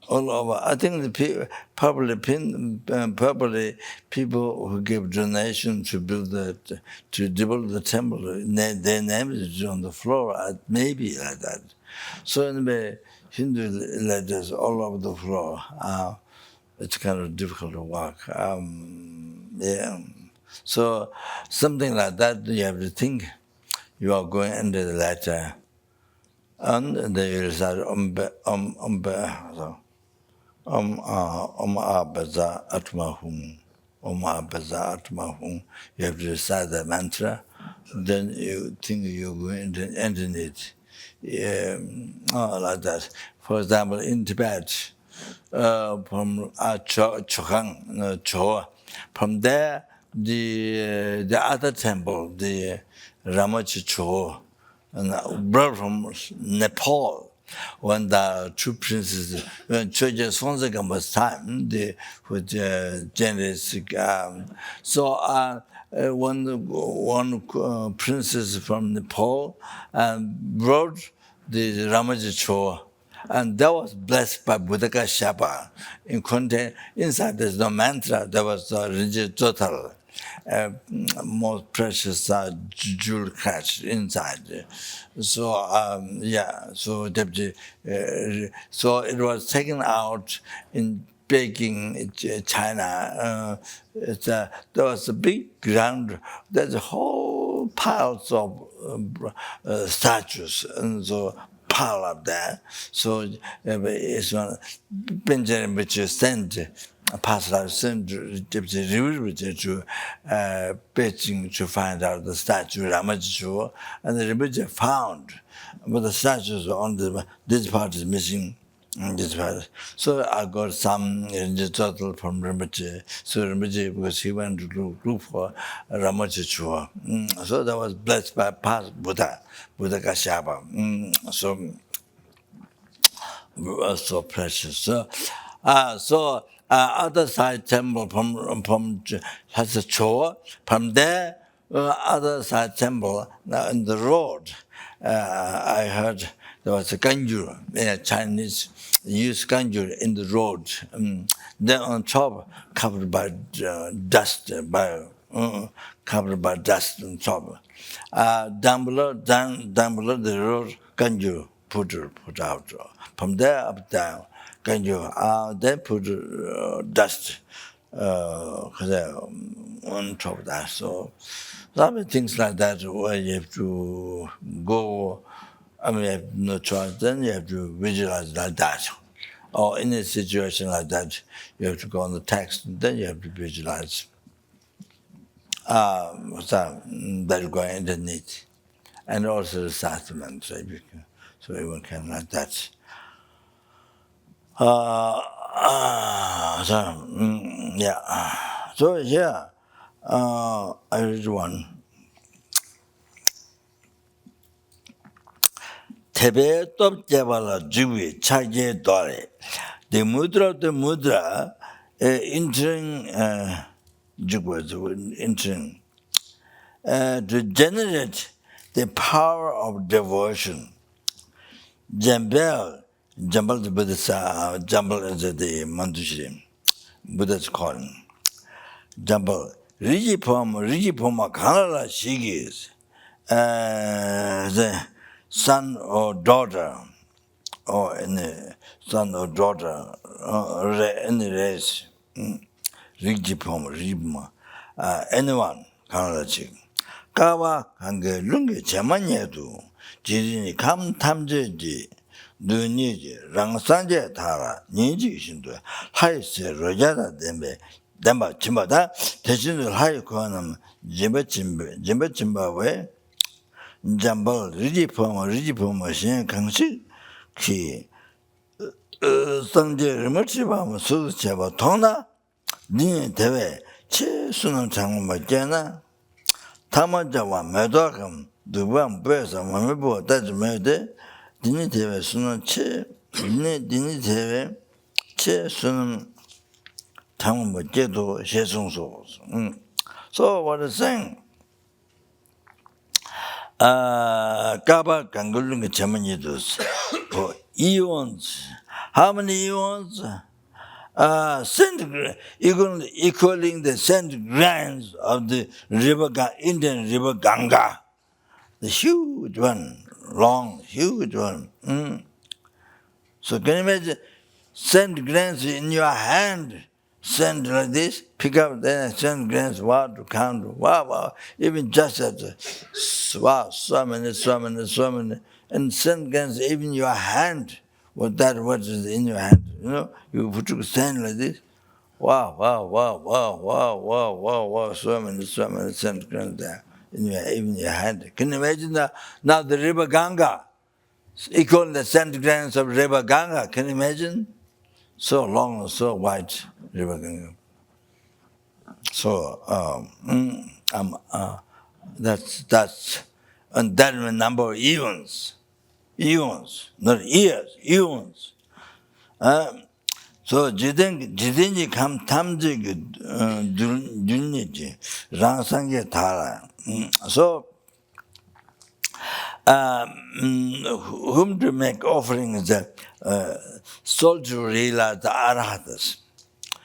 All over. I think the people, probably people who give donation to build to develop the temple, their name is on the floor. Maybe like that. So anyway, Hindu letters all over the floor. It's kind of difficult to walk. So something like that, you have to think. You are going under the letter, and then you recite Abaza Atma Hum. Abaza Atma Hum. You have to recite that mantra, then you think you're going underneath. Like that. For example, in Tibet, from Chokang, Choa. From there, the other temple, the Ramachi Cho, brought from Nepal. When the two princes, when Choja Swansaga's time, with generous, one princess from Nepal brought the Ramaji Cho, and that was blessed by Buddhaka Shapa. Inside there's no mantra, there was a rigid total. Most precious jewel catch inside. So so it was taken out in Peking, China. There was a big ground. There's a whole piles of statues, and so pile up there. So it's one Benjamin which sent pastor sent river to Beijing to find out the statue Ramaji, and the river found, but the statues on this part is missing. This part. So I got some total from Rinpoche. So Rinpoche, because he went to look for Ramaji Chua. So that was blessed by past Buddha Kashyapa. So precious. So other side temple from has a Choa. From there, other side temple in the road. I heard there was a kanjur, Chinese use kanjur in the road. Then on top, covered by dust, covered by dust on top. Down below the road, kanjur put out. From there up down, kanjur, they put dust on top of that. So some things like that where you have to go. You have no choice. Then you have to visualize like that. Or in a situation like that, you have to go on the text. Then you have to visualize that is going underneath, and also the sentiment. So everyone can like that. So here, I read one. Tebe top jabala jubi chaje dore. The mudra entering entering to generate the power of devotion. Jambal the Buddha Jambal is the Mandushri. Buddha's calling. Jambal Rijipoma Khadrola Shigis, the son or daughter, or any son or daughter, any race, Rijipoma, anyone, Khadrola Shig. Kawa Hange Lungi Chamanyedu, Jirini Kam Tamjeji. Duniji, Rangsanje Tara, Niji Shindu, Hai Se Rojada Demba Chimbada, Teshin Hai Konam, Jimba Chimba Way, Jambal, Rijipoma, Shin Kangshi, Ki Sanje Rimachiba, Suchaba Tona, Din Teve, Che Sunam Changma Jana, Tamajawa Medokam, Duban Besa, Mamibo, that's Mede. Dini teve sunam che sunam tamma jedo shesung so. So what is saying? Kaba kangulunga chamanidus for eons. How many eons? Equaling the centigrams of the Indian river Ganga, the huge one. Long, huge one. So can you imagine? Send grains in your hand, send like this, pick up, then send grains, wow, to count, wow, even just at wow, so many, and send grains even your hand, what is in your hand, you put your sand like this, wow, so many send grains there. Even your hand. Can you imagine that? Now the river Ganga, equal the centigrams of river Ganga. Can you imagine? so long, so wide, River Ganga. So that's and that number of eons, not years, eons. So jidenji kam tamji duniji rangsangye thala. So whom to make offerings soldier realize the arhatas,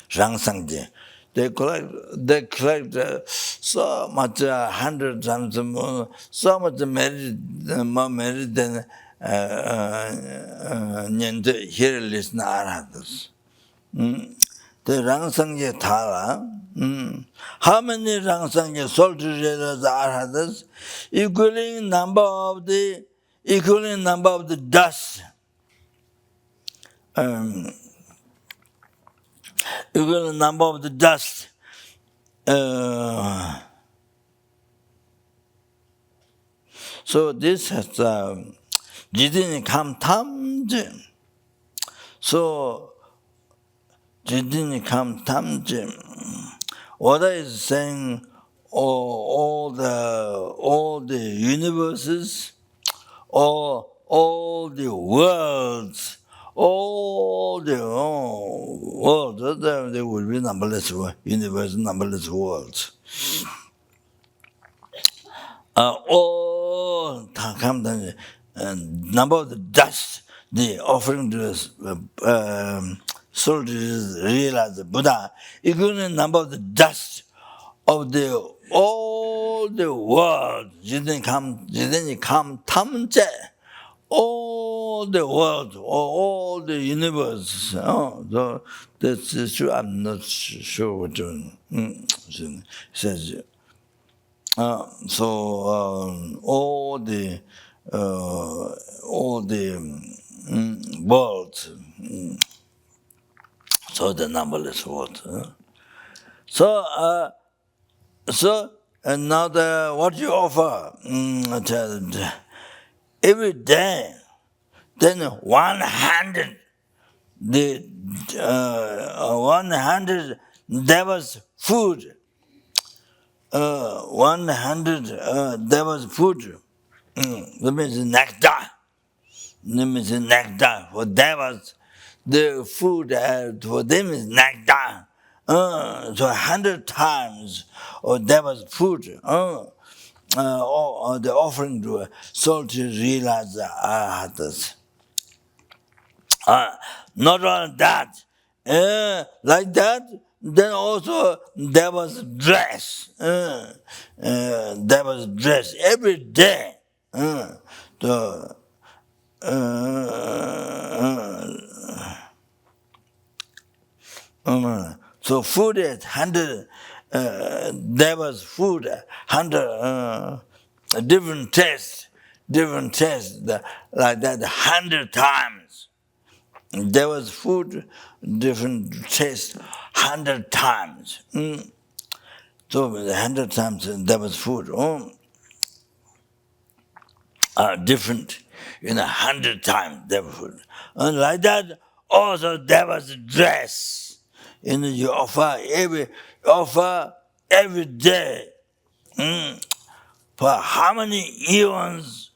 rangsangye. They collect so much hundred times more, so much more merit than here listen arhatas. The rangsangye thala. How many rangsangye soldiers are others? Equaling number of the dust. Equaling number of the dust. So this has jidini kam tamje. So jidini kam tamje. Oda is saying all the universes, all the worlds, all the worlds, there will be numberless universe, numberless worlds. All number of the dust, the offering to soldiers realize the Buddha, equivalent number of the dust of all the world, jideni kam tamje, all the world, all the universe. So that's true. I'm not sure what it says. So all the worlds, so the numberless worlds. So and now what you offer every day, then 100 100 devas food. 100 devas food. That means nectar. That means nectar for devas. The food for them is nectar. So 100 times of devas food. Or the offering to soldiers realize arhatas. Not only that, like that, then also there was dress. There was dress every day. So food is 100. There was food 100 different tastes, like that 100 times. There was food, different taste, 100 times. So 100 times there was food. Different, 100 times there was food. And like that, also there was dress. You offer every day. For how many eons?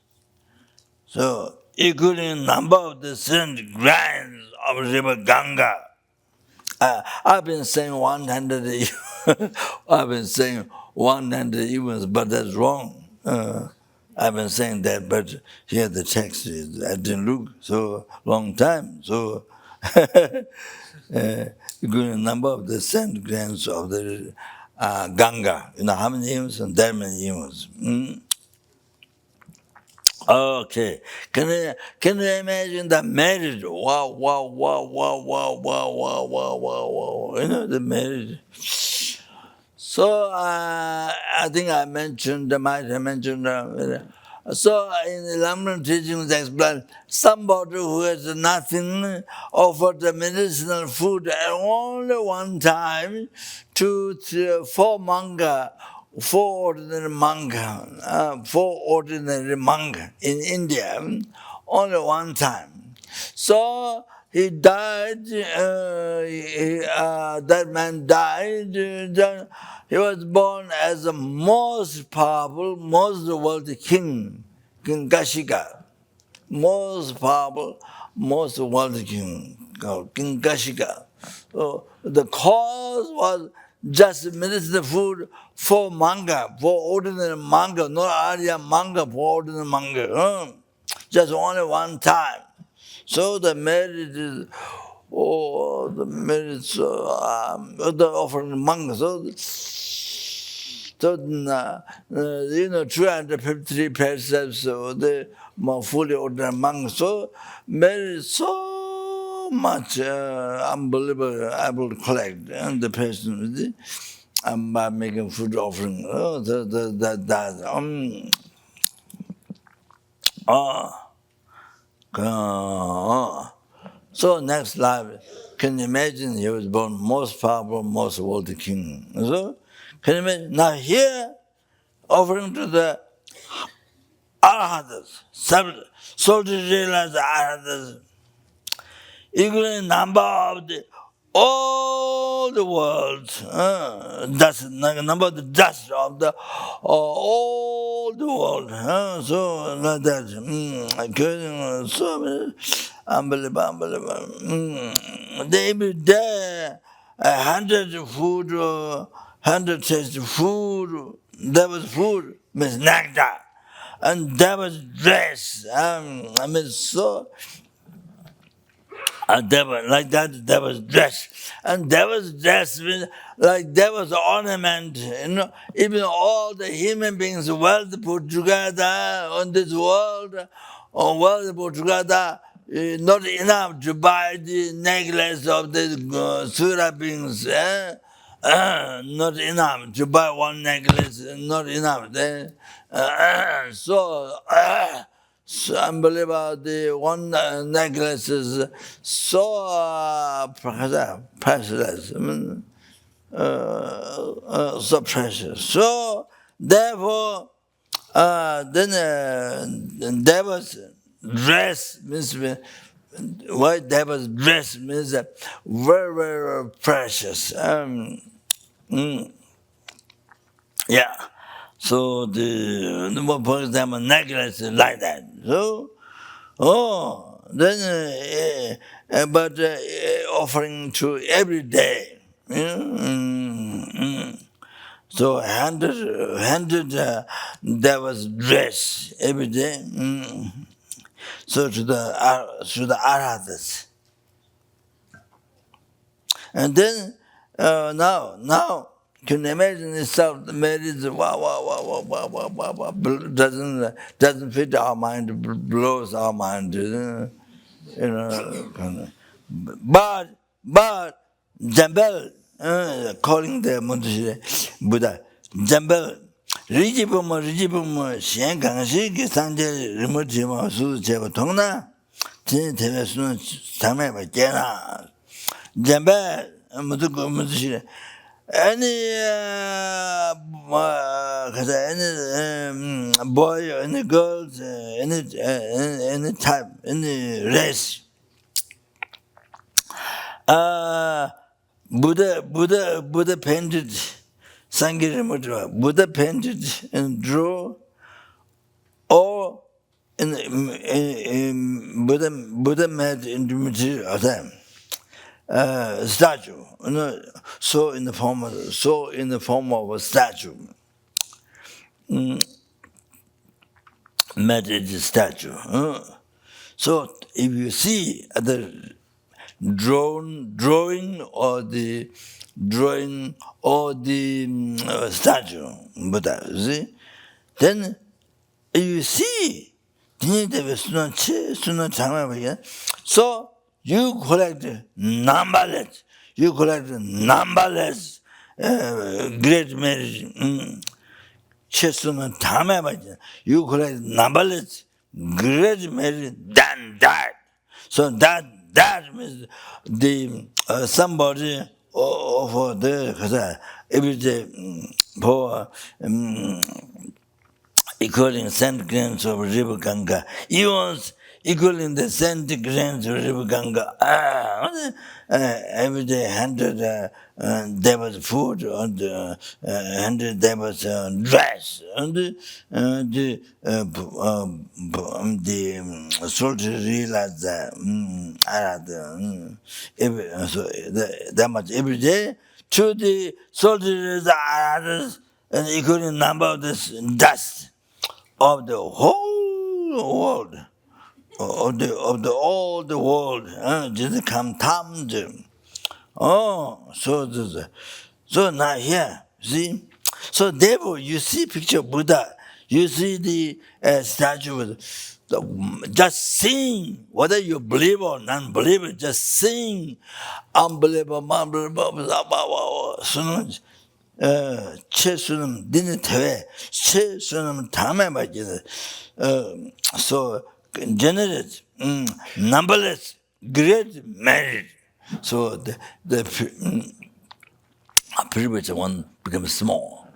So equaling number of the sand grains of river Ganga. I've been saying 100. I've been saying 100 eons, but that's wrong. I've been saying that, but here the text is. I didn't look so long time. So equaling number of the sand grains of the Ganga. How many eons? And Dharma eons. Okay, can you imagine the marriage? Wow, the marriage. So I think I might have mentioned. So in the Lama teachings, explain somebody who has nothing offered the medicinal food only one time to 4 monks. 4 ordinary monks in India, only one time. So he died, that man died, then he was born as the most powerful, most wealthy king, King Kashika. Most powerful, most wealthy king, called King Kashika. So the cause was just medicinal food for manga, for ordinary manga, not Arya manga, for ordinary manga. Just only one time. So the merit is, the merits, the offering manga. So 253 precepts, the fully ordinary monks, so merit so much unbelievable, able to collect and the person by making food offering. So next life, can you imagine he was born most powerful, most wealthy king? So can you imagine? Now here, offering to the Arhatas, so to realize the Arhatas, equal number of all the world, that's the number of the dust of the all the world. So like that, so unbelievable. They every day 100 food, 100 taste food. There was food, means nectar, and there was dress. So. There was, like that, there was dress. And there was dress, like there was ornament. Even all the human beings, wealth put together on this world, or wealth put together, not enough to buy the necklace of the Sura beings. Not enough to buy one necklace, not enough. So unbelievable, the one necklace is so priceless, so precious. So therefore, then there was dress, means what there was dress means very, very precious. Yeah. So for example, necklace like that. So, then, but offering to every day. So 100 there was dress every day. So to the Arhatas. And then now can you imagine itself, the marriage doesn't fit our mind, blows our mind, But Jambel, calling the Buddha, Jambel, Rijipuma, Shen Kangshi, Sanje, Rimujima, Su Jeva Tongna, Tin Tevesun, Tame Vajana, Jambel, Mutuku, any boy, any girls, any type, any race. Buddha painted Sangiri Buddha painted and drew, or in Buddha made into material of them. Statue, so in the form of a statue, made it a statue. So if you see the drawing or the statue, Buddha, see, then you see, so you collect numberless great marriage. You collect numberless great marriage than that. So that means the somebody for the every day for equaling centigrams of river Ganga. equal in the centigrade river Ganga. Every day 100 there was food, and 100 there was dress, and the soldier realized that that much every day to the soldiers and equal in number of this dust of the whole world, of all the world, just come time. Oh, so now here, see? So therefore, you see picture of Buddha, you see the statue with just sing, whether you believe or non-believe, just sing, unbelievable, che sunam dini tewe, che sunam tame bhaji, so generate, numberless, great merit. So the privilege one becomes small.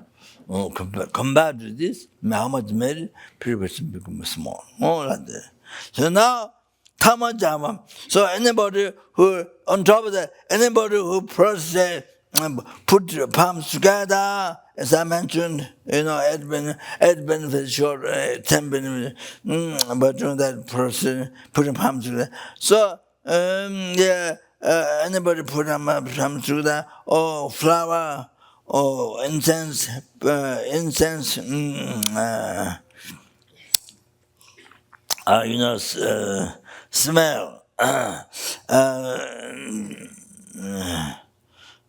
Oh, compared to this, how much merit, privilege becomes small. Oh, like that. So now, Tama Jama. So anybody who, on top of that, anybody who put your palms together, as I mentioned, 8 benefits short, 10 benefits, but that person putting palms together. So, anybody put palms together, or flower, or incense, smell.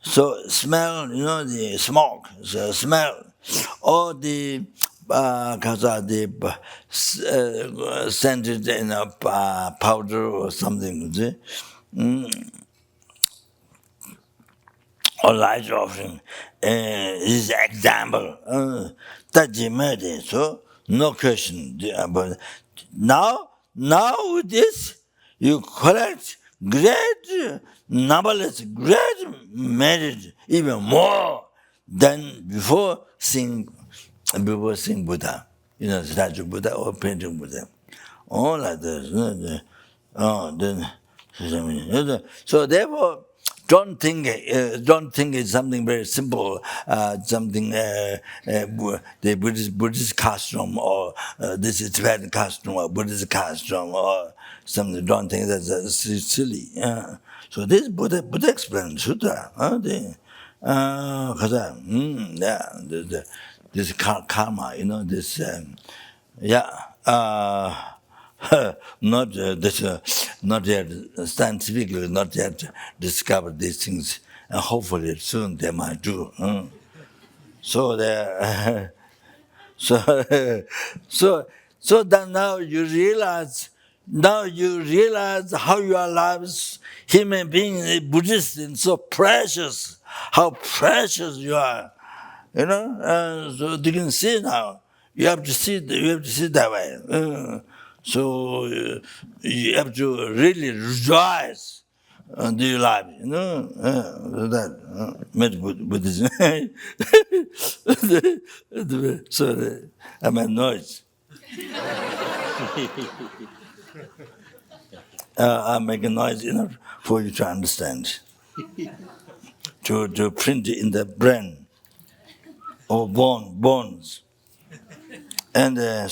So smell, the smoke, so smell, or the scented powder or something, or light offering. This example, so no question. But now with this, you collect great numberless, great merit, even more than before seeing Buddha, statue Buddha or painting Buddha. All like this. So therefore, don't think it's something very simple, something the Buddhist custom, or this is Tibetan custom, or Buddhist custom, or something. Don't think that's silly. So this Buddha explained Sutta. This karma, this not yet scientifically, not yet discovered these things, and hopefully soon they might do. So that now you realize how your lives, human being, Buddhist, is so precious. How precious you are, So you can see now. You have to see that way. So you have to really rejoice in your life, that Buddhism. Sorry, I made noise. I make a noise enough for you to understand. To print it in the brain or bones. And and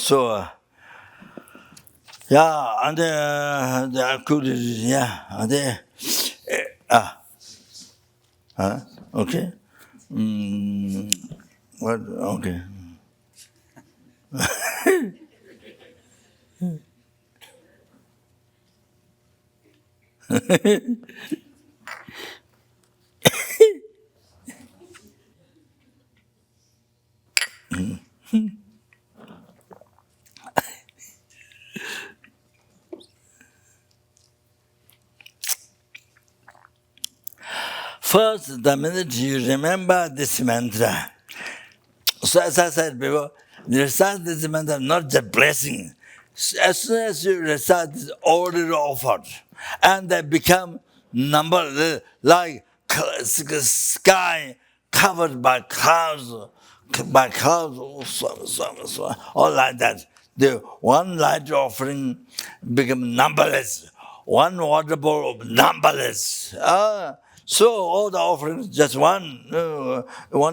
the activities, okay. What? Okay. First, the minute you remember this mantra, so as I said before, you recite this mantra, not just blessing. As soon as you recite, it's already offered, and they become number like sky covered by clouds, all like that. the one light offering become numberless. One water bowl numberless. So all the offerings just one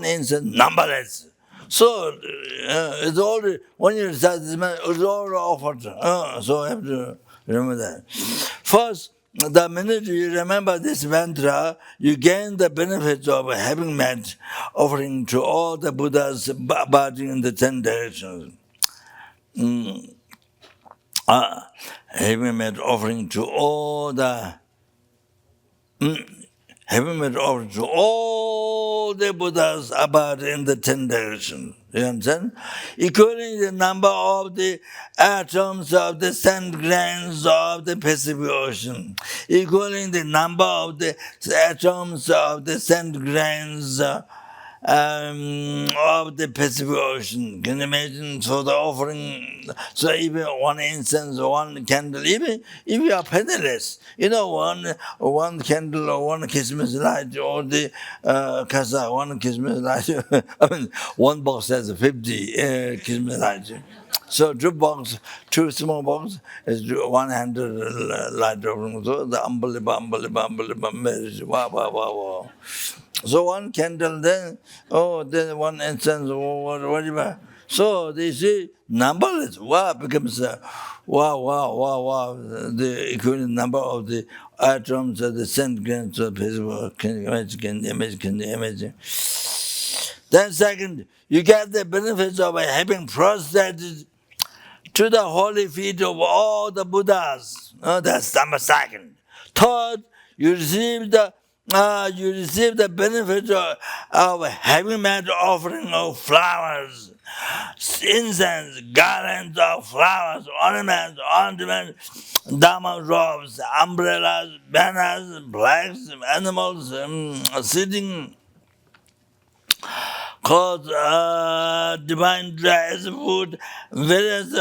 incense numberless. So it's all when you start it's all offered. So I have to remember that. First, the minute you remember this mantra, you gain the benefits of having met offering to all the Buddhas abiding in the 10 directions. Having made offering to all the Buddhas about in the 10 directions. You understand? Equaling the number of the atoms of the sand grains of the Pacific Ocean. Equaling the number of the atoms of the sand grains of the Pacific Ocean. Can you imagine? So the offering, so even one incense, one candle, even if you are penniless, one candle or one Christmas light or the casa, one Christmas light, I mean, one box has 50 Christmas lights. So two small boxes is 100 light offering. So the unbelievable marriage. Wow. So one candle, then one incense, or whatever. So they say numberless. Becomes wow. The equivalent number of the atoms of the sand grains of visible. Can you imagine? Then second, you get the benefits of having prostrated to the holy feet of all the Buddhas. That's number second. Third, you receive the benefit of having made offering of flowers, incense, garlands of flowers, ornaments, Dharma robes, umbrellas, banners, flags, animals sitting, clothes, divine dress, food, various.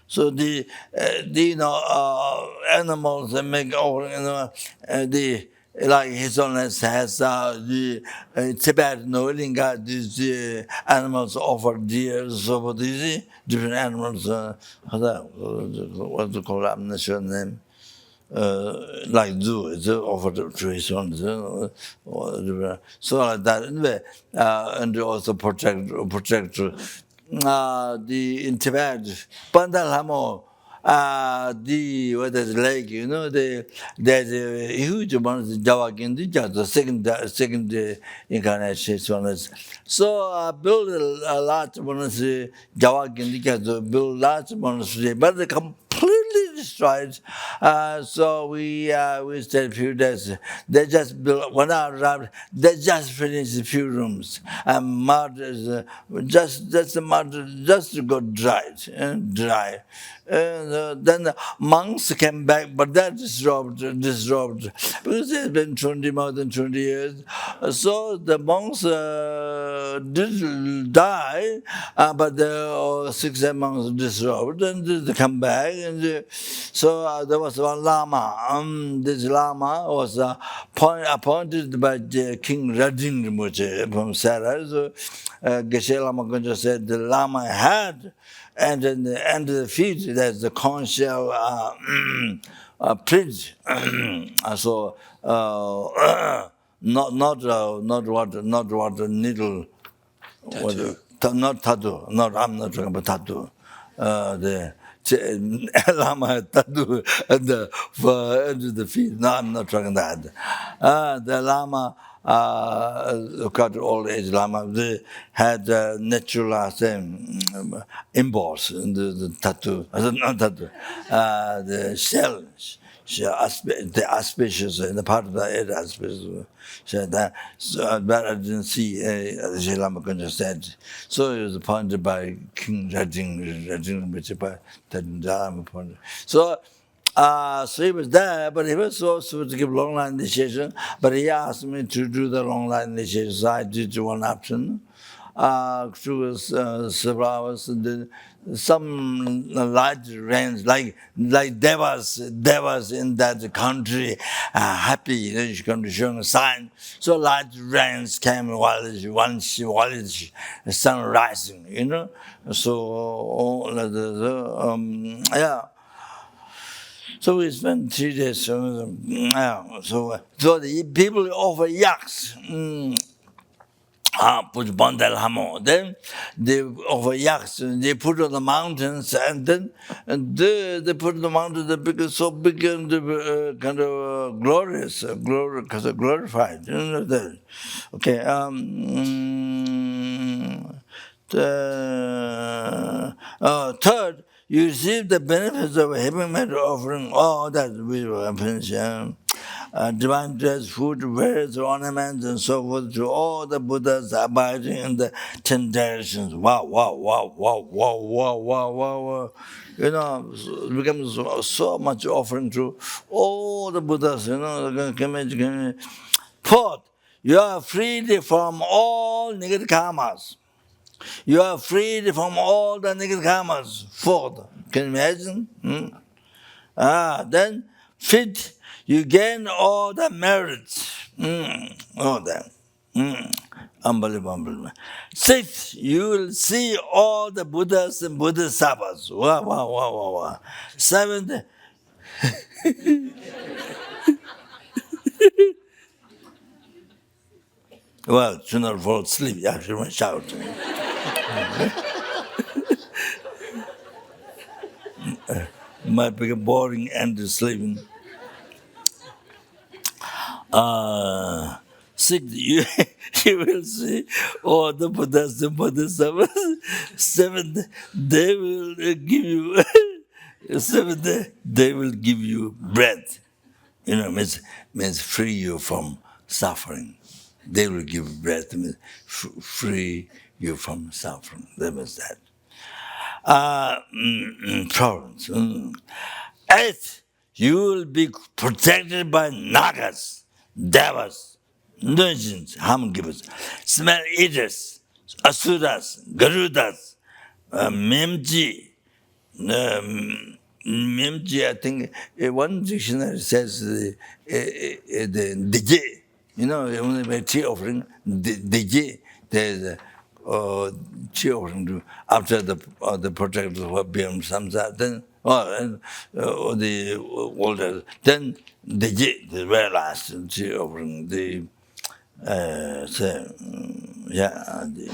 So the animals that make offering, like His Holiness has the Tibet, got these animals offer deer, so for these different animals. What's it called? I'm not sure the name. Like zoo, it's offered to His Holiness. So like that, anyway, and also protect. In Tibet, Pandalhamo, the lake, there's a huge amount of Jawagindi, the second incarnation. So build a large monastery, Jawagindi, build large monastery, but they completely destroyed. So we stayed a few days. They just built, when I arrived, they just finished a few rooms. And mud is just the mud just got dry. And then the monks came back, but that disrobed because it's been more than 20 years. So the monks did die, but the 6 monks disrobed and they come back. And so there was one Lama. This Lama was appointed by King Rajin Rinpoche from Sarah. So Geshe Lama Gunja said the Lama had, and then the end of the feet, there's the conch shell print. So not what needle, Tattoo. Not tattoo. I'm not talking about tattoo. The Lama had tattoo at the end of the feet. No, I'm not talking that. The Lama. Got old age Lama, they had natural emboss in the tattoo, not tattoo, the shell, the auspicious, in the part of the head auspicious. So that I didn't see, Sri Lama Kunja said. So it was appointed by King Rajin, which by Lama appointed. So he was there, but he was also to give long line initiation. But he asked me to do the long line initiation, so I did one option. Through several hours, and then some light rains, like devas in that country, happy, she's going to show a sign. So light rains came while the sun rising, So, yeah. So we spent 3 days. So the people offer yaks. Put bandel hamon. Then they offer yaks. They put on the mountains, and then they put on the mountains. They become so big and kind of glorious, because glorified. That. Okay. Third, you receive the benefits of a heavy metal offering. Oh, that's we will finish. Divine dress, food, various ornaments, and so forth to all the Buddhas abiding in the 10 directions. Wow, wow, wow, wow, wow, wow, wow, wow. It becomes so much offering to all the Buddhas. Fourth, you are freed from all negative karmas. You are freed from all the negative karmas. Fourth, can you imagine? Then fifth, you gain all the merits. All that. Unbelievable. Sixth, you will see all the Buddhas and Bodhisattvas. Wow, wow, wow, wow, wow. Seventh, well, do not fall asleep. You shouldn't shout. Might become boring and sleeping. Sixth, you will see all the Buddhas and Bodhisattvas. Seventh, they will give you. Seventh, they will give you breath. Means free you from suffering. They will give breath, means free you from suffering. That means that. Problems. Eighth, you will be protected by nagas, devas, nunjins, harm givers, smell eaters, asuras, garudas, memji. Memji, I think one dictionary says the deje. Only by tea offering, deje, there's tea offering after the project of FPMT samsa, then the older, then deje, the very last tea offering, the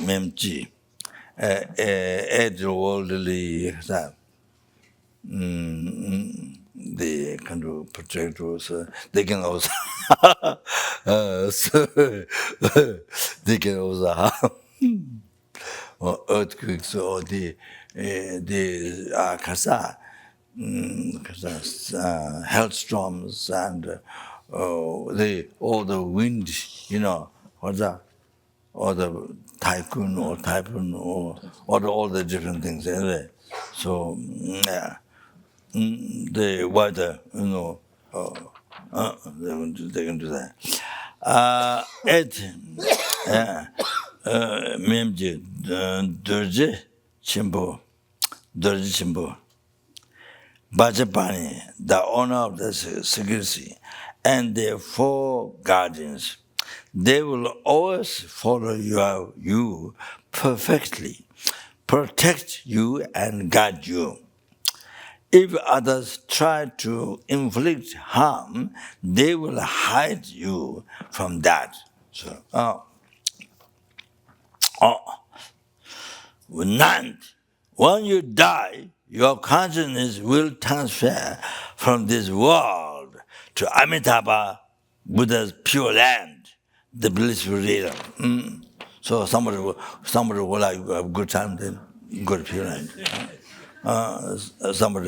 memji, age worldly. The kind of projectors, they can also they can also have earthquakes or the hailstorms and all the wind, what's that? Or the typhoon or all the different things anyway. So yeah. The weather, they can do that. Memji, Dorje Chimbo, Bajapani, the owner of the security, and their 4 guardians, they will always follow you perfectly, protect you and guide you. If others try to inflict harm, they will hide you from that. So, ninth, when you die, your consciousness will transfer from this world to Amitabha, Buddha's pure land, the blissful realm. So somebody will like have a good time, then go to pure land. Somebody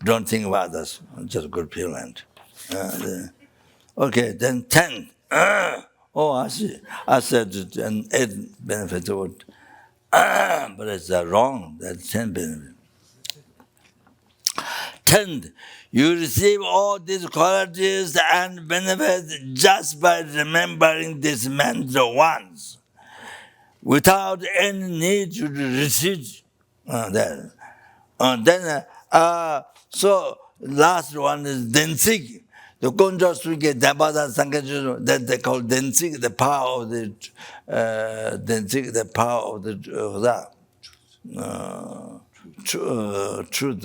don't think about this, just good pure land. Okay, then 10. I see. I said an 8 benefits would, but it's wrong. That's 10 benefits. 10. You receive all these qualities and benefits just by remembering these mantra once. without any need to receive that. So last one is Densig. The Gonjosuke Dabada Sankajuno, that they call Densig, the power of the Densig, the power of the truth,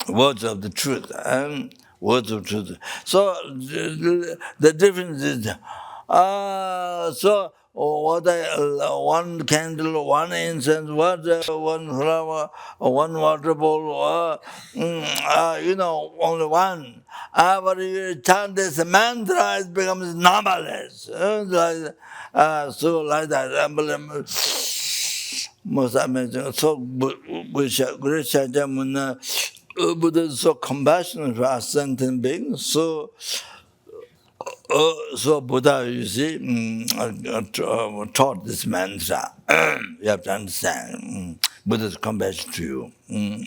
words of the truth, and words of truth. So the difference is, so what one candle, one incense, one flower, one water bowl, only one. But you chant this mantra, it becomes numberless. So like that. Most amazing. So Great Shakyamuni Buddha is so compassionate for us sentient beings. So Buddha, you see, taught this mantra. You have to understand. Buddha's compassion to you.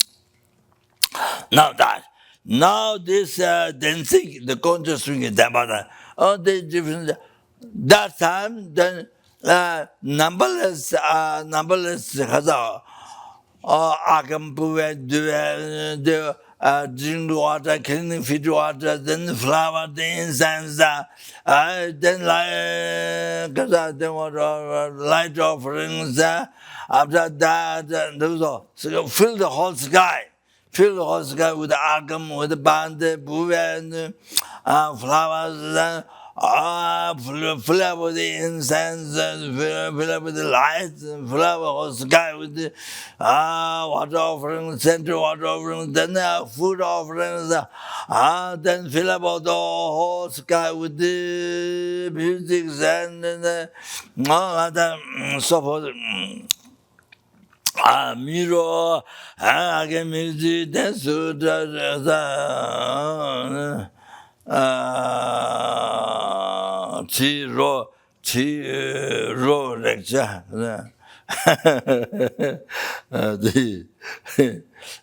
Now this dancing, the conscious swing is Dhamma. The difference. That time, then numberless Khazar. Agam Puve, drink water, cleaning feed water, then flower, then incense, then light offerings, after that, those all. So fill the whole sky. Fill the whole sky with agam, with bande, puve, flowers, fill up with the incense, fill up with the lights, fill up the whole sky with the water offerings, center water offerings, then food offerings, then fill up the whole sky with the music and so forth. Miro, again music, then Chi ro lecture.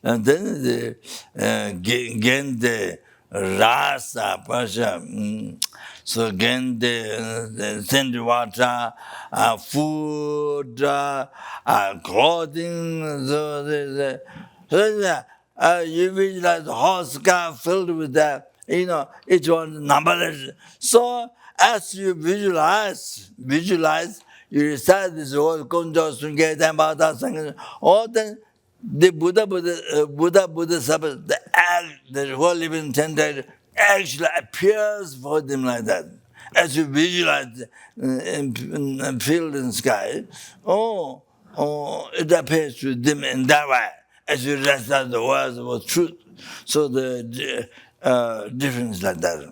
And then the Gende Rasa Pasha. So Gende send water, food, clothing. So you visualize the whole sky filled with that. Each one numberless. So as you visualize, you recite this whole Kunjo Sunge Dhamma Sangha. All then the Buddha Sabbath, the act, the whole living tender actually appears for them like that. As you visualize and feel in the sky, it appears to them in that way. As you recite the words of truth. So the difference like that.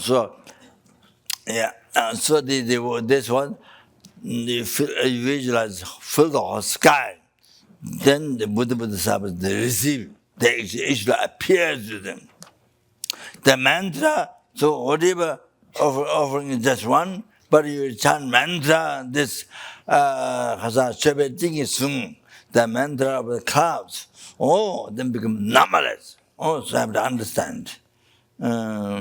So this one, you visualize, fill the whole sky. Then the Buddha Sabbath, they receive, they actually appear to them. The mantra, so whatever offering is just one, but you chant mantra, this the mantra of the clouds, then become numberless. So I have to understand. I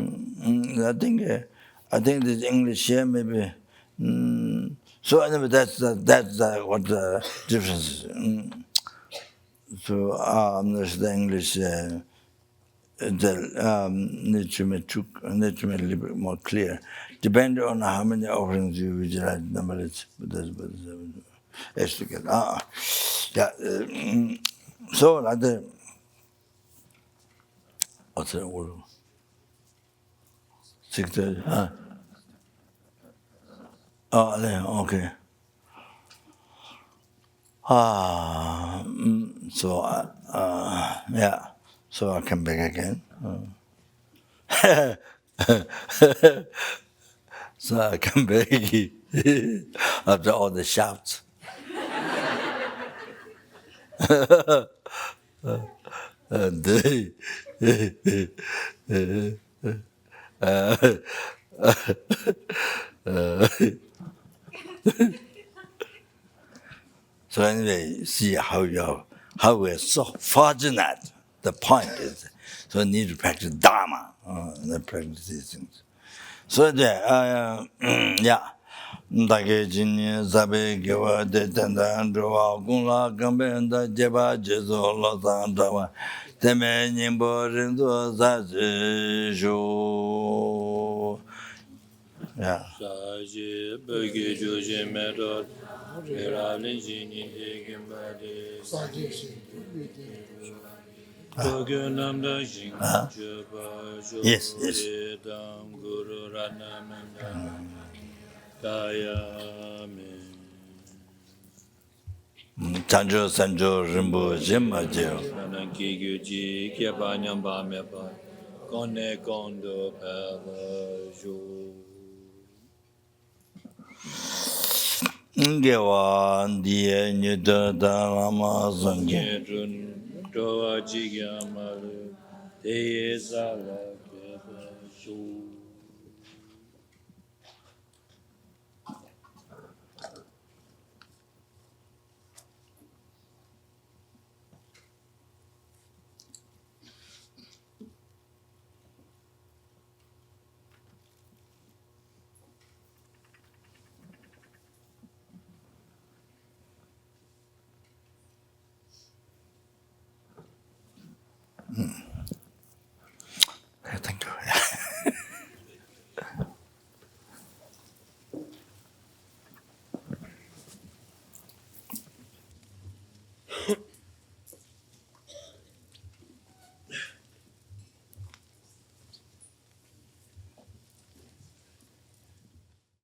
think this English here maybe. So anyway, that's what the difference is. So the English need to make a little bit more clear. Depending on how many offerings you visualize, numberless. So like the what's the word? 6:30. Okay. So I come back again. So I come back after all the shouts. So anyway, see how we're so fortunate. The point is, so we need to practice Dharma, and practice these things. So yeah. Dake jini zabe gewa de tenda androwa gungla gambe da jeba jezo lo sandrawa teme nyimbo rinzo zaji shu. Yeah. Saji bagi joji mero Verali jini egembadi Togunamda jing juba Yes, yes. Dam Guru Ranamanda Kaya me Chanjo sanjo rimbo jima jeo. Nanaki gyuji kyaba nyamba mepa Kone kondo pava jo Ngewa ndiye nyuda da lama zonge. Nyerun Doa jigya malu Teye sala keba jo